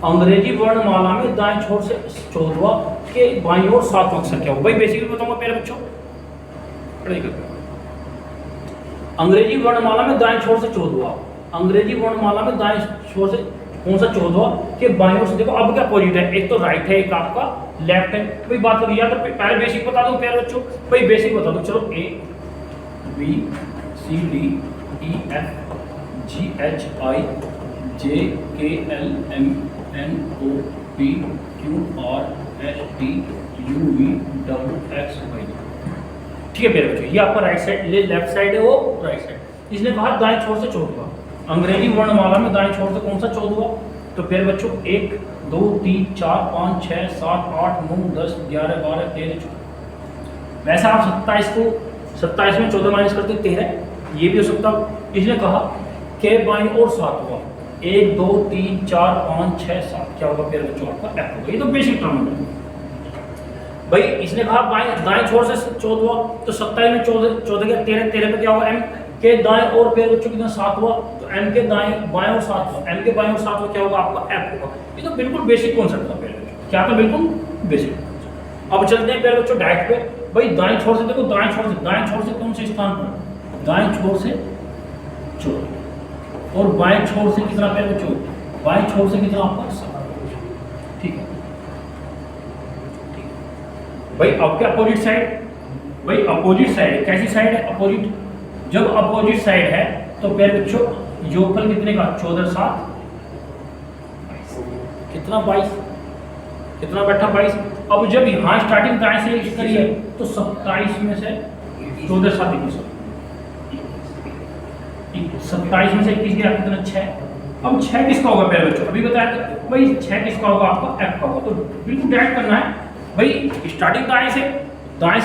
Speaker 1: अंग्रेजी वर्णमाला में दाएं छोर से 14वां के बाईं ओर 7वां अक्षर क्या होगा, भाई बेसिकली बताऊंगा मेरे बच्चों, पढ़ाई करते अंग्रेजी वर्णमाला में दाएं छोर से 14वां, अंग्रेजी वर्णमाला में दाएं छोर से कौन सा 14वां के बाईं ओर से, देखो अब क्या अपोजिट है, एक तो राइट है एक आपका लेफ्ट है, भाई बात करिए या तो पहले बेसिक बता दो प्यारे बच्चों, भाई बेसिक बता दो, चलो A B C D E F G H I J K L M N O P Q R S T U V W X Y. ठीक है मेरे बच्चों, ये आपका राइट साइड, लेफ्ट साइड है वो राइट साइड। इसने कहा दाएं छोर से 14वां, अंग्रेजी वर्णमाला में दाएं छोर से कौन सा 14वां, तो फिर बच्चों 1 2 3 4 5 6 7 8 9 10 11 12 13 14। वैसे आप 27 में 14 माइनस करते 13, ये भी हो सकता। इसने कहा के बाईं ओर 7वां, 1 2 3 4 5 6 7 क्या होगा फिर बच्चों आपका एफ होगा। ये तो बेसिक टर्म है भाई। इसने कहा दाएं छोर से 14वां, तो 27 में 14 गया 13 पे क्या होगा एम के दाएं और फिर बच्चों कितना 7वां, तो एम के दाएं बाएं और 7वां, एम के बाएं और 7वां क्या होगा आपका एफ होगा। ये तो बिल्कुल बेसिक कॉन्सेप्ट था पहले, क्या था बिल्कुल बेसिक। अब चलते हैं पहले बच्चों डायरेक्ट पे, भाई दाएं छोर से देखो, दाएं छोर से कौन से स्थान पर, दाएं छोर से 14 और बाएं छोर से कितना पहले बच्चों, बाएं छोर से कितना आपका 7। ठीक है भाई। अब क्या अपोजिट साइड, भाई अपोजिट साइड कैसी साइड है अपोजिट, जब अपोजिट साइड है तो फिर बच्चों योगफल कितने का 14 7 कितना 22, कितना बैठा 22। अब जब यहाँ स्टार्टिंग दाएं से करिए तो 27 में से 14 7 21, 27 में से 21 गया कितना 6। अब 6 किसका होगा पहले बच्चों, अभी बताया था भाई 6 किसका होगा आपका एफ का होगा। तो बिल्कुल डायरेक्ट करना है भाई, स्टार्टिंग दाएं से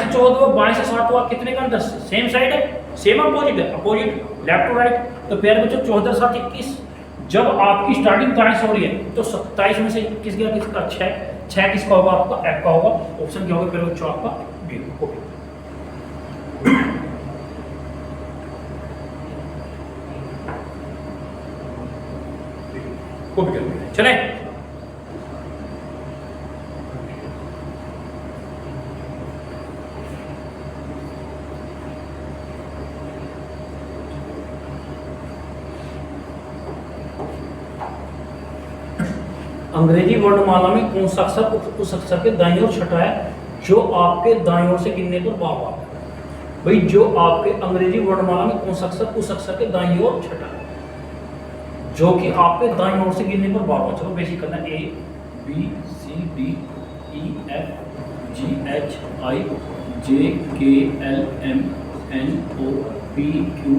Speaker 1: 14 बाएं से 7 कितने का अंतर, सेम साइड है, सेम अपोजिट है, अपोजिट लेफ्ट टू राइट। तो प्यारे बच्चों 14 7 21, जब आपकी स्टार्टिंग दाएं से हो रही है तो 27 में से 21 गया किसका 6 किसका होगा आपका एफ का होगा। ऑप्शन क्या होगा प्यारे बच्चों आपका बी। ओके कॉपी कर चले। अंग्रेजी वर्णमाला में कौन सा अक्षर उस अक्षर के दाईं ओर छठा है जो आपके दाईं ओर से गिनने पर बाबा। भाई जो आपके अंग्रेजी वर्णमाला में कौन सा अक्षर उस अक्षर के दाईं ओर छठा है जो कि आपके दाईं ओर से गिनने पर बाबा। चलो बेसिक करना, A B C D E F G H I J K L M N O P Q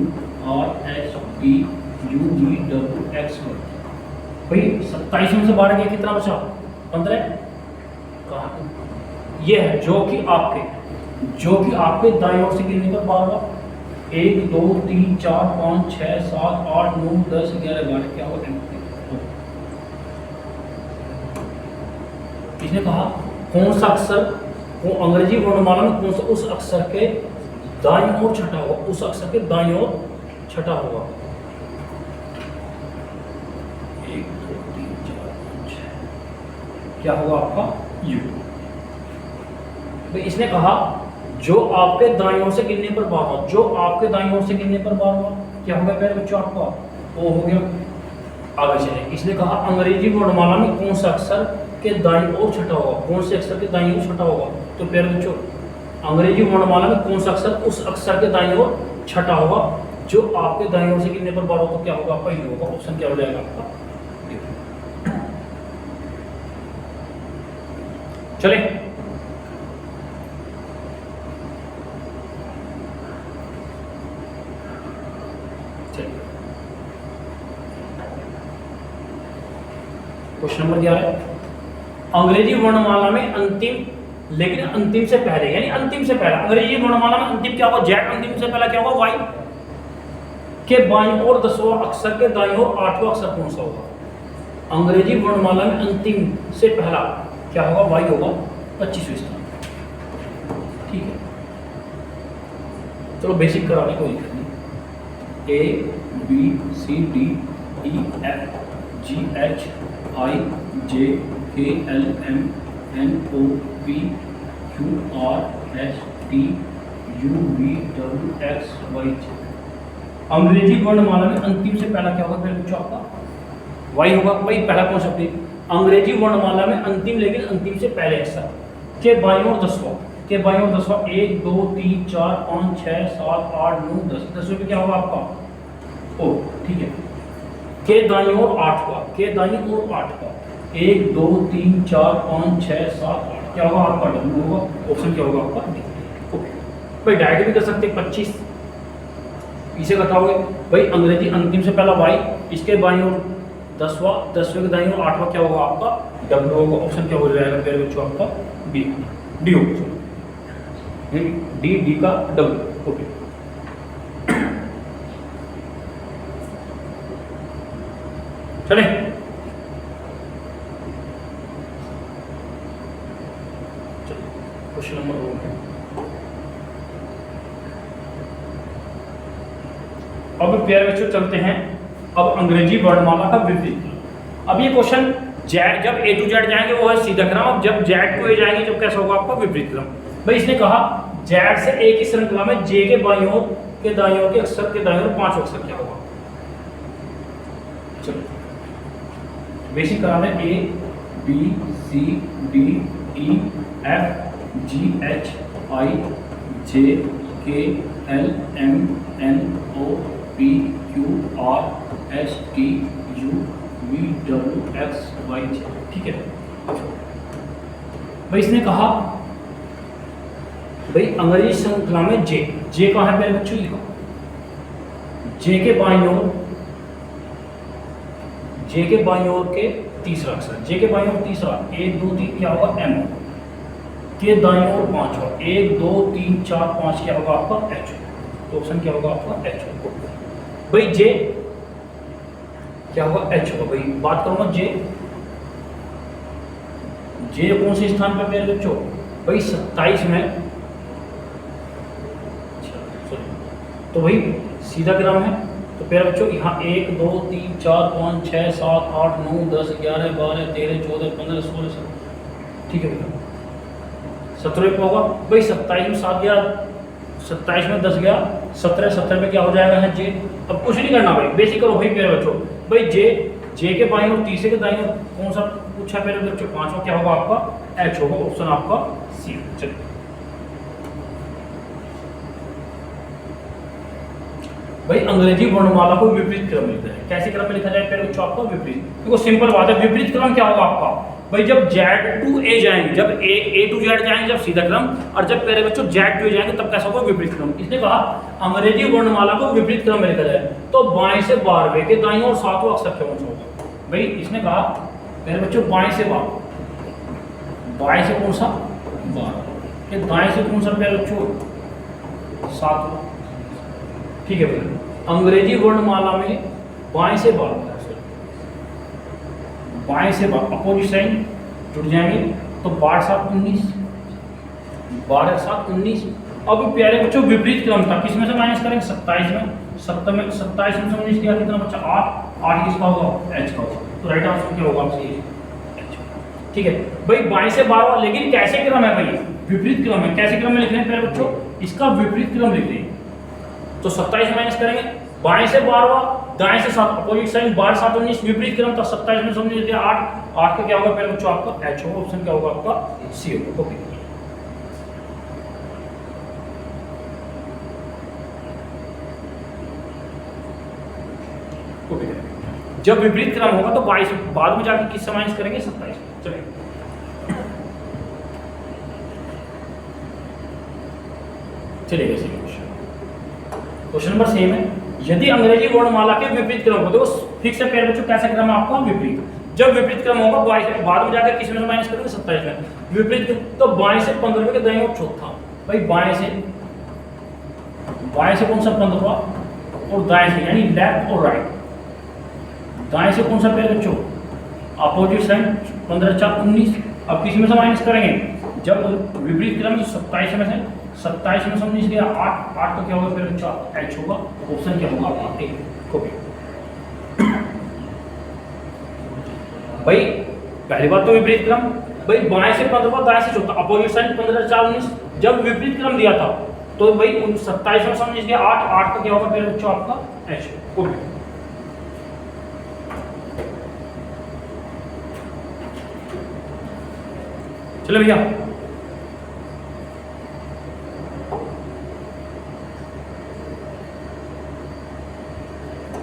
Speaker 1: R S T U V W X Y. भाई 27 में से 12 गया कितना बचा 15। ये है जो कि आपके दाईं ओर से गिनने पर 12, 1 2 3 4 5 6 7 8 9 10 11 12 क्या होगा। इसने कहा कौन सा अक्षर वो अंग्रेजी वर्णमाला में कौन सा उस अक्षर के दाईं ओर छठा होगा, उस अक्षर के दाईं ओर छठा होगा। 1 2 3 4 5 6 क्या होगा आपका यू। तो इसने कहा जो आपके दाईं ओर से गिनने पर बार हुआ, जो आपके दाईं ओर से गिनने पर बार हुआ क्या होगा प्यारे बच्चों आपका ओ हो गया। आगे चले, इसने कहा अंग्रेजी वर्णमाला में कौन सा अक्षर के दाईं ओर छठा होगा, कौन से अक्षर के दाईं ओर छठा होगा। तो प्यारे बच्चों अंग्रेजी वर्णमाला में कौन सा अक्षर उस अक्षर के दाईं ओर छठा होगा जो आपके दाईं ओर से गिनने पर बार हो, तो क्या होगा आपका यू होगा। ऑप्शन क्या हो जाएगा आपका। चले क्वेश्चन नंबर 11 अंग्रेजी वर्णमाला में अंतिम, लेकिन अंतिम से पहले यानी अंतिम से पहला अंग्रेजी वर्णमाला में अंतिम क्या होगा जेड, अंतिम से पहला क्या होगा वाई के बाईं ओर 10वां अक्षर के दाईं ओर 8वां अक्षर कौन सा होगा। अंग्रेजी वर्णमाला में अंतिम से पहला क्या होगा वाई होगा 25वें स्थान। ठीक है चलो बेसिक कराने कोई दिक्कत नहीं। A B C D E F G H I J K L M N O P Q R S T U V W X Y J. अंग्रेजी वर्णमाला में अंतिम से पहला क्या होगा पहले बच्चों आपका वाई होगा। भाई पहला कौन सा अंग्रेजी वर्णमाला में अंतिम, लेकिन अंतिम से पहले अक्षर के बाईं ओर 10वां, के बाईं ओर 10वां 1 2 3 4 5 6 7 8 9 10, 10वें पे क्या होगा आपका ओ। ठीक है के दाईं ओर 8वां, के दाईं ओर 8वां 1 2 3 4 5 6 7 8 क्या होगा आपका डब्ल्यू होगा। ऑप्शन क्या होगा आपका डी। ओके भाई डायरेक्ट भी कर सकते 25 इसे घटाओगे भाई अंग्रेजी अंतिम से पहला वाई, इसके बाईं ओर 10वां, 10वें के दाईं ओर 8वां क्या होगा आपका डब्ल्यू होगा। ऑप्शन क्या हो जाएगा प्यारे बच्चों आपका डी, डी होगा डी, डी का डब्ल्यू। ओके चले क्वेश्चन नंबर 2 अब प्यारे बच्चों चलते हैं अब अंग्रेजी वर्णमाला का विपरीत। अब ये क्वेश्चन जेड जब ए टू जेड जाएंगे वो है सीधा क्रम, अब जब जेड टू ए जाएंगे जब कैसा होगा आपका विपरीत क्रम। भाई इसने कहा जेड से ए की श्रृंखला में जे के बाईं ओर के दाईं ओर के अक्षर के दाईं ओर 5 अक्षर क्या होगा। चलो बेसिक कराना है A B C D E F G H I J K L M N O P Q R S T U V W X Y J. ठीक है भाई इसने कहा भाई अंग्रेजी श्रृंखला में जे, जे कहाँ है पहले बच्चों लिखो, जे के बाईं ओर, जे के बाईं ओर के तीसरा अक्षर, जे के बाईं ओर तीसरा 1 2 3 क्या होगा एम, के दाईं ओर 5 1 2 3 4 5 क्या होगा आपका एच। तो ऑप्शन क्या होगा आपका एच होगा। भाई जे क्या होगा एच होगा। भाई बात करूंगा जे, जे कौन से स्थान पर मेरे बच्चों भाई 27 में। तो भाई सीधा क्रम है तो प्यारे बच्चों यहाँ 1 2 3 4 5 6 7 8 9 10 11 12 13 14 15 16 17। ठीक है भैया 17 पे होगा भाई 27 में 7 गया, 27 में 10 गया 17, 17 में क्या हो जाएगा है जे। अब कुछ नहीं करना भाई बेसिक करो भाई प्यारे बच्चों। भाई जे, जे के बाईं और तीसरे के दाईं ओर कौन सा पूछा है मेरे बच्चों 5वां क्या होगा आपका एच होगा। ऑप्शन आपका सी। चलिए भाई अंग्रेजी वर्णमाला को विपरीत क्रम लिखते हैं। कैसे क्रम में लिखा जाए पहले बच्चों आपका विपरीत, देखो सिंपल बात है। विपरीत क्रम क्या होगा आपका भाई जब जेड टू ए जाएंगे, जब ए टू जेड जाएंगे जब सीधा क्रम, और जब पहले बच्चों जेड टू ए जाएंगे तब कैसा होगा विपरीत क्रम। इसने कहा अंग्रेजी वर्णमाला को विपरीत क्रम में लिखा जाए तो बाएं से 12वें के दाईं और 7वां अक्षर कौन सा होगा। भाई इसने कहा पहले बच्चों बाएं से 12, बाएं से कौन सा 12 दाएं से कौन सा पहले बच्चों 7वां। ठीक है भैया अंग्रेजी वर्णमाला में बाएं से 12, बाएं से 12 अपोजिट साइन जुड़ जाएंगे तो 12 7 19, 12 7 19। अब प्यारे बच्चों विपरीत क्रम था, किसमें से माइनस करेंगे 27 में, 27 में से 19 किया कितना बच्चा 8, 8 किसका होगा एच का होगा, तो राइट आंसर क्या होगा आपसे एच। ठीक है भाई 22 से 12, लेकिन कैसे क्रम है भाई, विपरीत क्रम है। कैसे क्रम में लिख रहे हैं प्यारे बच्चों, इसका विपरीत क्रम लिख रहे हैं। तो 27 माइनस करेंगे, 22 से 12, दाएं से 7, अपोजिट साइन, 12 7 19, विपरीत क्रम था, 27 में से 19 दिया 8, 8 का क्या होगा प्यारे बच्चों आपका एच होगा, ऑप्शन क्या होगा आपका सी होगा। ओके जब विपरीत क्रम होगा तो 22 बाद में जाकर किससे माइनस करेंगे 27। चलिए चलिए क्वेश्चन नंबर सेम है। यदि अंग्रेजी वर्णमाला के विपरीत क्रम हो तो फिक्स है प्यारे बच्चों, कैसा क्रम है आपका विपरीत। जब विपरीत क्रम होगा 22 बाद में जाकर किसमें से माइनस करेंगे 27 में। विपरीत तो 22 से 15 के दाईं ओर चौथा, भाई 22 से कौन सा 15 और दाएं से यानी लेफ्ट और राइट, दाएं से कौन सा प्यारे बच्चों अपोजिट साइन, 15 4 19। अब किस में से माइनस करेंगे, जब विपरीत क्रम 27 में से 19 गया 8, 8 का क्या होगा फिर बच्चों एच होगा, ऑप्शन क्या होगा आपका ए। ओके भाई पहली बात तो विपरीत क्रम, भाई बाएं से 15 दाएं से चौथा, अपोजिट साइन 15 4 19। जब विपरीत क्रम दिया था तो भाई 27 में 19 गया 8, 8 का क्या होगा फिर बच्चों आपका एच। ओके चलो भैया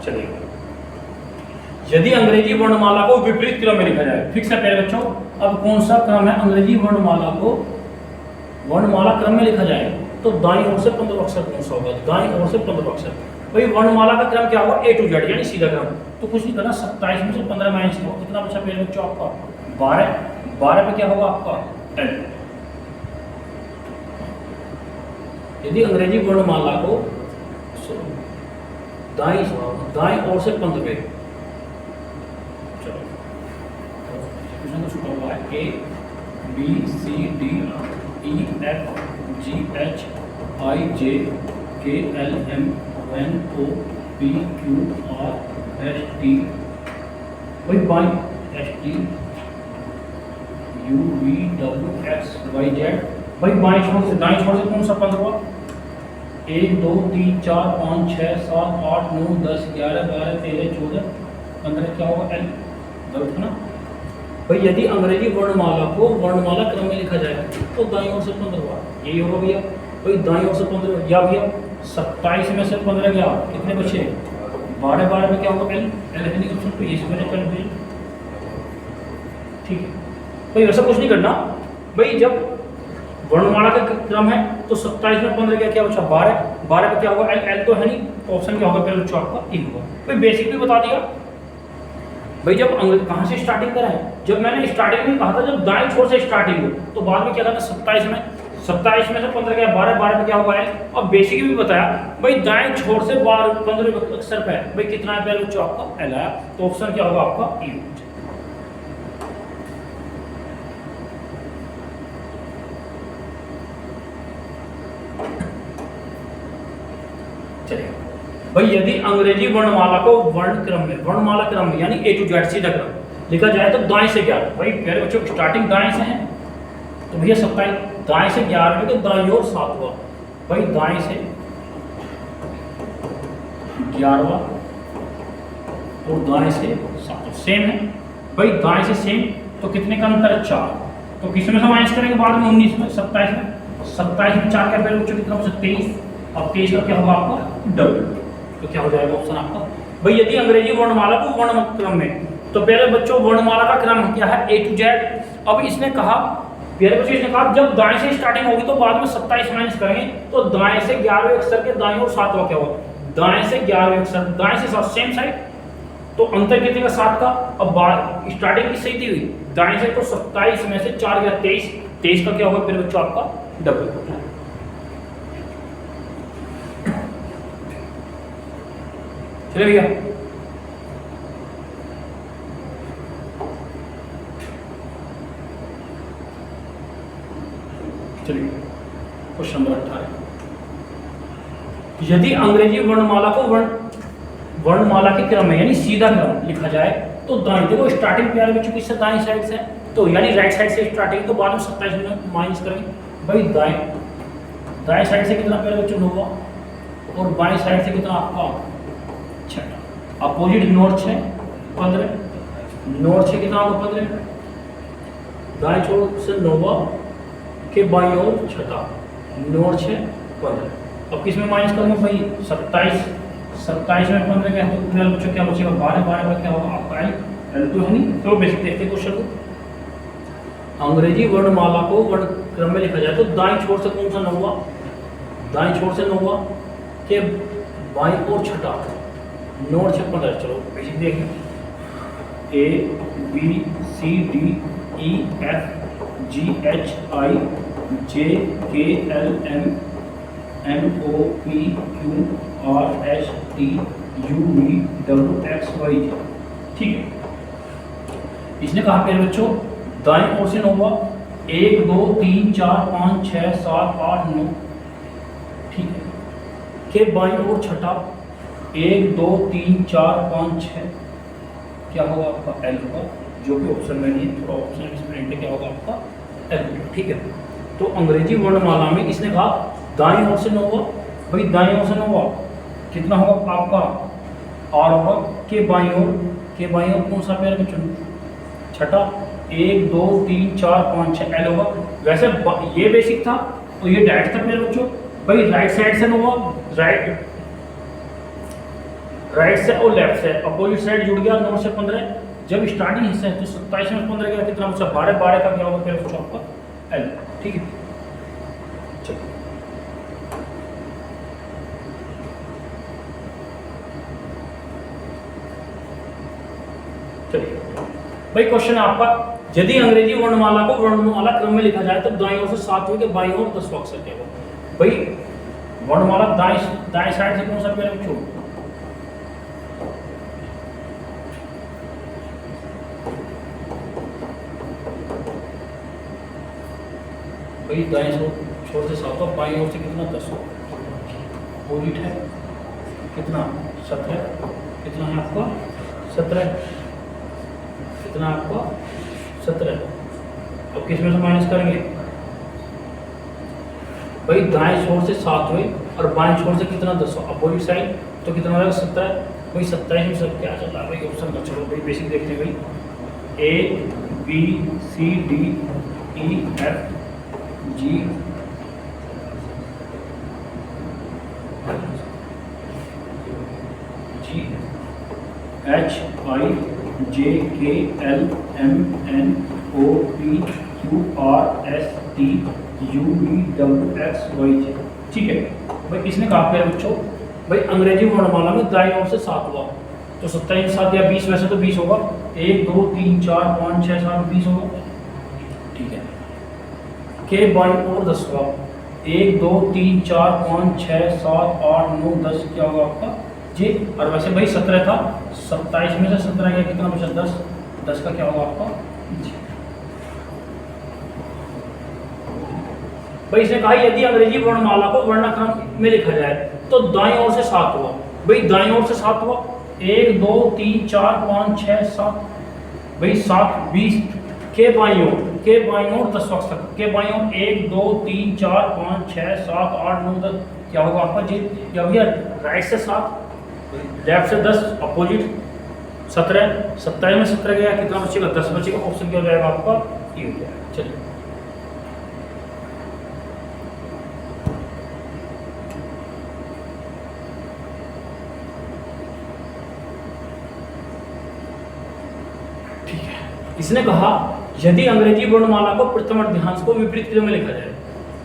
Speaker 1: चलिए, यदि अंग्रेजी वर्णमाला को विपरीत क्रम में लिखा जाए, फिक्स है प्यारे बच्चों। अब कौन सा क्रम है, अंग्रेजी वर्णमाला को वर्णमाला क्रम में लिखा जाए तो दाईं ओर से 15 अक्षर कौन सा होगा, दाईं ओर से 15 अक्षर। भाई वर्णमाला का क्रम क्या होगा ए टू जेड यानी सीधा क्रम, तो कुछ नहीं करना, 27 में से 15 माइनस करो, कितना बचा प्यारे बच्चों आपका 12, 12 पे क्या होगा आपका एल। यदि अंग्रेजी वर्णमाला को दाईं ओर से 15, चलो छूटा हुआ है A B C D E F G H I J K L M N O P Q R S T, वही बाई S T U V W X Y Z. भाई बाई छोर से दाईं छोर से कौन सा 15, 1 2 3 4 5 6 7 8 9 10 11 12 13 14 15 क्या होगा एल, गलत है ना भाई। यदि अंग्रेजी वर्णमाला को वर्णमाला क्रम में लिखा जाए तो दाईं ओर से 15, यही होगा भैया। भाई दाईं ओर से 15 या भैया 27 में से 15 गया कितने बचे 12, 12 में क्या होगा एल, एल है नहीं ऑप्शन पे, ये समझ कर दीजिए। ठीक है भाई वैसा कुछ नहीं करना भाई, जब वर्णमाला का क्रम है तो 27 में 15 क्या बचा 12, 12 पे क्या होगा एल, एल तो है नहीं, ऑप्शन क्या होगा पहले बच्चों आपका ए होगा। भाई बेसिक भी बता दिया भाई। जब कहाँ से स्टार्टिंग करा है, जब मैंने स्टार्टिंग में कहा था जब दाएं छोर से स्टार्टिंग हो तो बाद में क्या करना 27 में से 15 गया 12, 12 पे क्या होगा एल। अब बेसिक भी बताया भाई दाएं छोर से 15 अक्षर पे भाई कितना है पहले बच्चों आपका एल आया, तो ऑप्शन क्या होगा आपका ए। चलिए भाई यदि अंग्रेजी वर्णमाला को वर्ण क्रम में वर्णमाला क्रम में यानी ए टू जेड सीधा क्रम लिखा जाए तो दाएं से 11, भाई प्यारे बच्चों स्टार्टिंग दाएं से है तो भैया 27 दाएं से 11 तो दाईं ओर 7 हुआ, भाई दाएं से 11 और दाएं से 7 सेम है भाई, दाएं से सेम तो कितने का अंतर है 4, तो किसमें से माइनस करेंगे बाद में 19 में 27 में 4 क्या पहले बच्चों कितना बचा 23, अब 23 का क्या होगा आपका डबल, तो क्या हो जाएगा ऑप्शन आपका। भाई यदि अंग्रेजी वर्णमाला को वर्ण क्रम में तो पहले बच्चों वर्णमाला का क्रम क्या है ए टू जेड। अब इसने कहा पहले बच्चों इसने कहा जब दाएं से स्टार्टिंग होगी तो बाद में 27 माइनस करेंगे तो दाएं से 11वें अक्षर के दाएं और 7वां क्या होगा, दाएं से 11वें अक्षर दाएं से 7 सेम साइड तो अंतर कितने का 7 का। अब स्टार्टिंग किस सही थी हुई दाएं से तो 27 में से 4 गया 23, 23 का क्या होगा फिर बच्चों आपका डबल। चलिए भैया चलिए क्वेश्चन नंबर 18, यदि अंग्रेजी वर्णमाला को वर्णमाला के क्रम में यानी सीधा क्रम लिखा जाए तो दाएं, देखो स्टार्टिंग प्यारे बच्चों किससे दाएं साइड से, तो यानी राइट साइड से स्टार्टिंग, तो बाद में 27 में माइनस करेंगे भाई। दाएं साइड से कितना प्यारे बच्चों 9 और बाएं साइड से कितना आपका 6। अपोजिट नॉर्थ 6 15, नॉर्थ से कितना होगा 15, दाएं छोर से 9 के बाईं ओर 6, नॉर्थ 6 15। अब किस में माइनस करूँगा भाई 27 में 15 क्या है तो प्यारे बच्चों क्या बचेगा 12 का क्या होगा आपका L तो है नहीं। तो बेसिक देखते हैं क्वेश्चन को, अंग्रेजी वर्णमाला को वर्ण क्रम में लिखा जाए तो दाएं छोर से कौन सा 9, दाएं छोर से 9 के बाईं ओर 6, नॉर्थ से 15। चलो बेसिक देखें, A B C D E F G H I J K L M N O P Q R S T U V W X Y Z। ठीक है, इसने कहा प्यारे बच्चों दाएं ओर से 9 1 2 3 4 5 6 7 8 9, ठीक है, के बाईं ओर 6 1 2 3 4 5 6, क्या होगा आपका L होगा, जो कि ऑप्शन में नहीं है, थोड़ा ऑप्शन एक्सप्लेन क्या होगा आपका L। ठीक है, तो अंग्रेजी वर्णमाला में इसने कहा दाएं ओर से 9, भाई दाएं ओर से 9 कितना होगा आपका R होगा, के बाईं ओर कौन सा प्यारे बच्चों 6 1 2 3 4 5 6 L होगा। वैसे ये बेसिक था तो ये डायरेक्ट था मेरे बच्चों, भाई राइट साइड से 9 राइट से और लेफ्ट से अपोजिट साइड जुड़ गया 9 से 15, जब स्टार्टिंग हिस्सा है तो 27 में 15 का कितना बचा 12 का क्या होगा मेरे बच्चों आपका L। ठीक है, चलो चलिए भाई क्वेश्चन है आपका, यदि अंग्रेजी वर्णमाला को वर्णमाला क्रम में लिखा जाए तो दाईं ओर से 7वें के बाईं ओर 10वां अक्षर क्या होगा। भाई वर्णमाला दाएं साइड से कौन सा प्यारे बच्चों, भाई दाएं छोर से 7 बाईं ओर से कितना 10, अपोजिट है कितना 17, कितना है आपका 17, कितना आपका 17। अब किस में से माइनस करेंगे भाई दाएं छोर से 7वें और बाएं छोर से कितना 10, अपोजिट साइड, तो कितना होगा 17। भाई 27 में सब क्या चलता है भाई ऑप्शन का, चलो भाई बेसिक देखते हैं भाई A B C D E F G H I J K L M N O P Q R S T U V W X Y Z। ठीक है भाई, इसने कहा है बच्चों भाई अंग्रेजी वर्णमाला में दाईं ओर से 7 हुआ तो 27 7 या 20, वैसे तो 20 होगा, 1 2 3 4 5 6 7 20 होगा। ठीक है, के बाईं ओर 10 होगा, 1 2 3 4 5 6 7 8 9 10, क्या होगा आपका जी। और वैसे भाई 17 था, 27 में से 17 गया कितना बचा 10, 10 का क्या होगा आपका जी। भाई इसने कहा यदि अंग्रेजी वर्णमाला को वर्णाक्रम में लिखा जाए तो दाईं ओर से 7 हुआ, भाई दाईं ओर से 7 हुआ 1 2 3 4 5 6 7, भाई 7 20 के बाईं ओर 10 तक, के बाईं ओर 1 2 3 4 5 6 7 8 9 10, क्या होगा आपका जी। या भैया राइट से 7 लेफ्ट से 10 अपोजिट 17, 27 में 17 गया कितना बचेगा 10 बचेगा, ऑप्शन क्या हो जाएगा आपका ये हो जाएगा। चलिए ठीक है, इसने कहा यदि अंग्रेजी वर्णमाला को प्रथम अर्धांश को विपरीत क्रम में लिखा जाए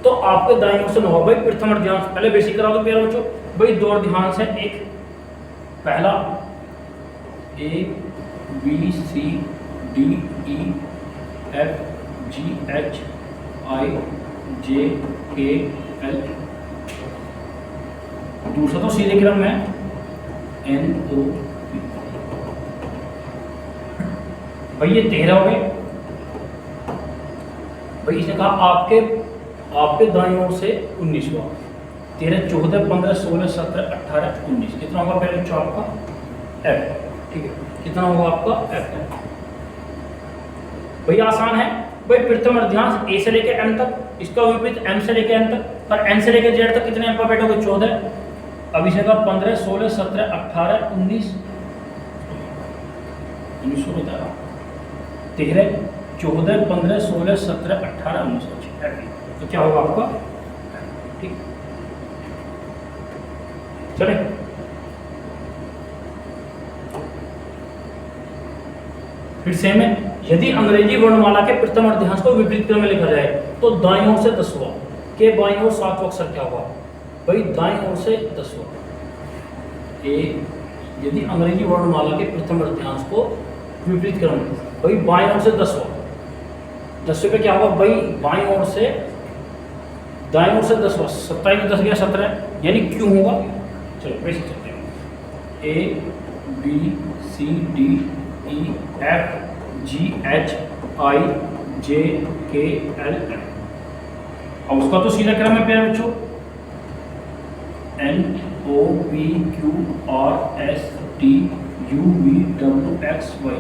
Speaker 1: तो आपके दाईं ओर से 9, भाई प्रथम अर्धांश पहले बेसिक करा दो प्यारे बच्चों, भाई 2 अर्धांश है, एक पहला A B C D E F G H I J K L, दूसरा तो सीधे क्रम में N O P, भाई ये 13 हो गए। भाई इसने कहा आपके दाईं ओर से 19वां, 13, 14, 15, 16, 17, 18, 19, कितना होगा पहले बच्चों आपका F, ठीक है, कितना होगा आपका F। भैया आसान है भाई, प्रथम अर्धांश A से लेकर M तक, इसका विपरीत M से लेकर N तक, और N से लेकर Z तक कितने अल्फाबेट हो गए 14, अब इसे का 15, 16, 17, 18, 19, 19 को बता रहा हूँ, 13, 14, 15, 16, 17, 18, 19, तो क्या होगा आपका, ठीक, चले। फिर से में यदि अंग्रेजी वर्णमाला के प्रथम अर्धांश को विपरीत क्रम में लिखा जाए तो दाईं ओर से 10वां के बाईं ओर 7वां अक्षर क्या होगा भाई, दाईं ओर से 10वां, यदि अंग्रेजी वर्णमाला के प्रथम अर्धांश को विपरीत क्रम में भाई बाईं ओर से 10वां, 10वें पे क्या होगा भाई, बाईं ओर से दाईं ओर से 10वां, 27 में 10 गया 17, यानी क्यों होगा, चलो वैसे चलते हैं, ABCDEF GHIJKL, अब उसका तो सीधा क्रम है प्यारे बच्चों, NOPQRSTUVWXY।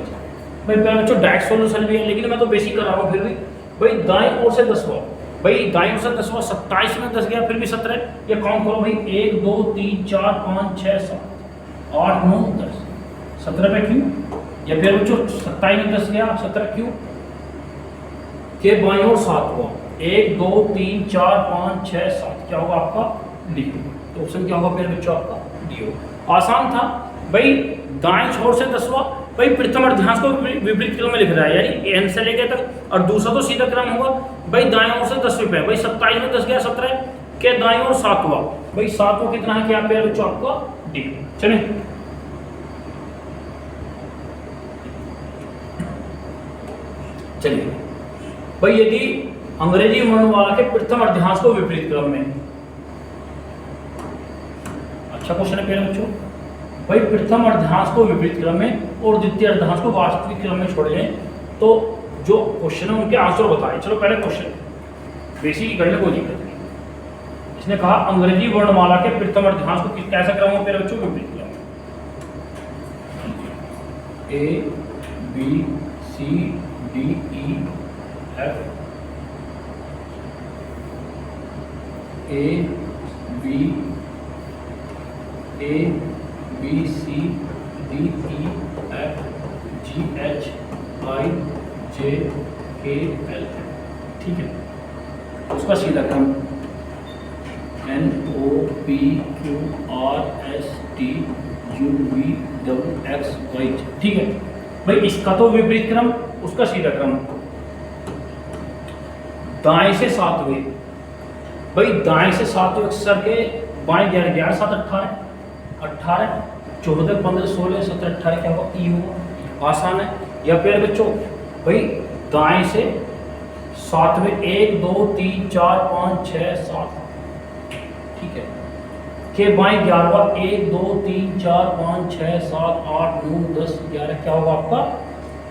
Speaker 1: भाई प्यारे बच्चों डायरेक्ट सॉल्यूशन भी है, लेकिन मैं तो बेसिक कर रहा हूँ, फिर भी भाई दाईं ओर से 10वां, भाई दाईं ओर से 10वां, 27 में 10 गया, फिर भी 17, ये काउंट करो भाई, 1 2 3 4 5 6 7 8 9 10, 17 पे क्यों, या फिर बच्चों 27 में 10 गया 17 क्यों, के बाईं ओर 7वां, 1 2 3 4 5 6 7, क्या होगा आपका डी, तो ऑप्शन क्या होगा फिर बच्चों आपका डी होगा। आसान था भाई, दाएं छोर से 10वां, भाई प्रथम अर्धांश को विपरीत क्रम में लिख रहा है, यानी एन से लेके तक, और दूसरा तो सीधा क्रम होगा भाई, दाएं ओर से 10वें पे, भाई 27 में 10 गया 17, के दाएं ओर 7वां, भाई 7वां कितना है क्या पे बच्चों आपका डी। चलिए चलिए भाई, यदि अंग्रेजी वर्णमाला के प्रथम अर्धांश को विपरीत क्रम में, अच्छा क्वेश्चन है पहले बच्चों, भाई प्रथम अर्धांश को विपरीत क्रम में और द्वितीय अर्धांश को वास्तविक क्रम में छोड़ लें तो जो क्वेश्चन है उनके आंसर बताएं। चलो पहले क्वेश्चन बेसिक ही करने, कोई दिक्कत नहीं। इसने कहा अंग्रेजी वर्णमाला के प्रथम अर्धांश को कैसा क्रम हो पहले बच्चों, विपरीत क्रम, ABCDEF, ABCDEF GHIJKL, ठीक है, उसका सीधा क्रम NOPQRSTUVWXY, ठीक है भाई, इसका तो विपरीत क्रम, उसका सीधा क्रम, दाएं से 7वें, भाई दाएं से 7वें अक्षर के बाएं 11 11 7 18 18 14 15 16 17 18, क्या होगा ई होगा, आसान है। या फिर बच्चों भाई दाएं से 7वें 1 2 3 4 5 6 7, ठीक है, के बाएं 11वां 1 2 3 4 5 6 7 8 9 10 11, क्या होगा आपका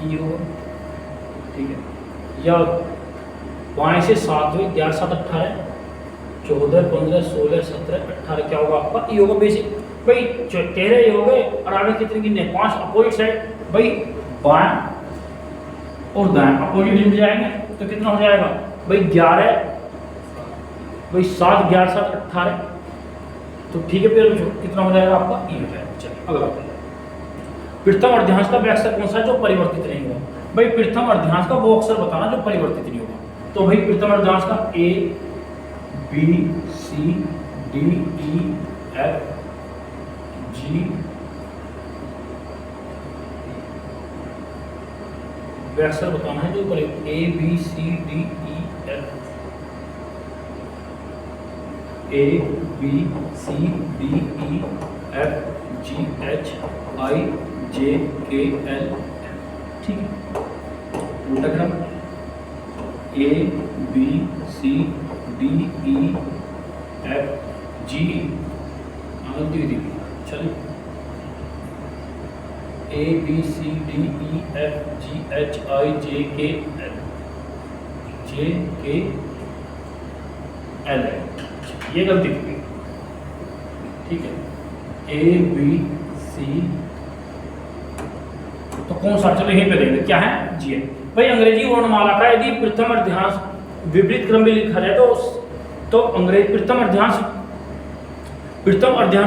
Speaker 1: ई होगा, ठीक है। या बाएं से 7वें 11 7 18 14 15 16 17 18, क्या होगा आपका ई होगा। बेसिक भाई 13 ये हो गए, और आगे कितने गिनने, 5 अपोजिट साइड, भाई बाएं और दाएं अपोजिट जुड़ जाएंगे तो कितना हो जाएगा भाई 11, भाई 7 11 7 18, तो ठीक है, फिर कितना हो जाएगा आपका ई हो जाएगा। चलिए अगला, प्रथम अर्धांश का वह अक्षर कौन सा है जो परिवर्तित नहीं होगा, भाई प्रथम अर्धांश का वो अक्षर बताना जो परिवर्तित नहीं होगा, तो भाई प्रथम अर्धांश का ABCDEF G वह अक्षर बताना है जो ABCDEF GHIJKL, ठीक है, उल्टा क्रम ABCDEF G, चलिए ABCDEF GHIJKL, JK एल है, ये गलती हो गई। ठीक है, ए बी सी, तो कौन सा, चलो यहीं पे देंगे क्या है, जी है। भाई अंग्रेजी वर्णमाला का यदि प्रथम अर्ध्यांश विपरीत क्रम में लिखा जाए तो अंग्रेजी प्रथम अर्ध्यांश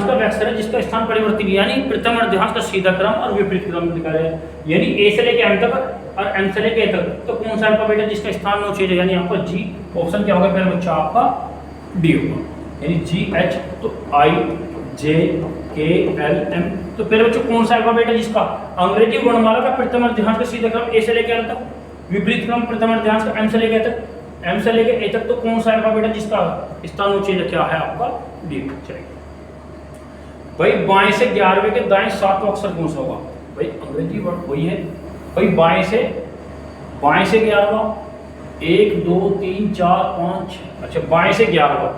Speaker 1: का अक्षर है जिसका स्थान परिवर्तित, यानी प्रथम अर्ध्यांश का सीधा क्रम और विपरीत क्रम लिखा जाए, यानी ए से लेके एम तक और एम से लेके ए तक, तो कौन सा अल्फाबेट है जिसका स्थान नो चेंज है, यानी आपका जी। ऑप्शन क्या होगा पहले बच्चा आपका डी होगा, यानी जी एच, तो आई जे के एल एम, तो पहले बच्चों कौन सा अल्फाबेट है जिसका अंग्रेजी वर्णमाला का प्रथम अर्ध्यांश का सीधा क्रम ए से लेके एम तक, विपरीत क्रम प्रथम अर्ध्यांश का एम से लेके ए तक, एम से लेके ए तक, तो कौन सा अल्फाबेट है जिसका स्थान नो चेंज क्या है आपका डी। चलिए भाई बाएं से 11वें के दाएं 7वां अक्षर कौन सा होगा, भाई अंग्रेजी वर्ड वही है भाई, बाएं से 11वां, 1 2 3 4 5, अच्छा बाएं से 11वां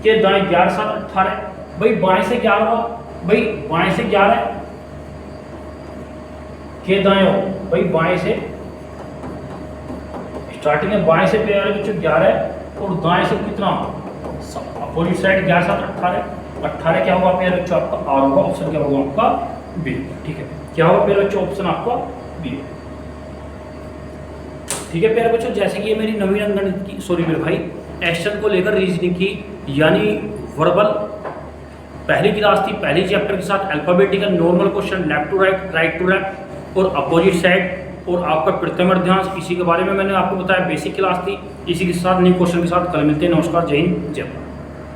Speaker 1: के दाएं 11 7 18, भाई बाएं से 11वां, भाई बाएं से 11 के दाएं हो, भाई बाएं से स्टार्टिंग है, बाएं से प्यारे बच्चों 11 और दाएं से कितना, अपोजिट साइड 11 7 18 क्या होगा प्यारे बच्चों आपका आर होगा, ऑप्शन क्या होगा आपका बी। ठीक है, क्या होगा प्यारे बच्चों, ऑप्शन आपका बी। ठीक है प्यारे बच्चों, जैसे कि ये मेरी नवीन अंगणित की, सॉरी मेरे भाई, एक्शन को लेकर रीजनिंग की, यानी वर्बल पहली क्लास थी, पहली चैप्टर के साथ alphabetical normal question, left to right, right to left और अपोजिट साइड और आपका प्रथम अर्ध्यांश, इसी के बारे में मैंने आपको बताया, बेसिक क्लास थी। इसी के साथ न्यू क्वेश्चन के साथ कल मिलते हैं। नमस्कार, जय हिंद, जय भारत।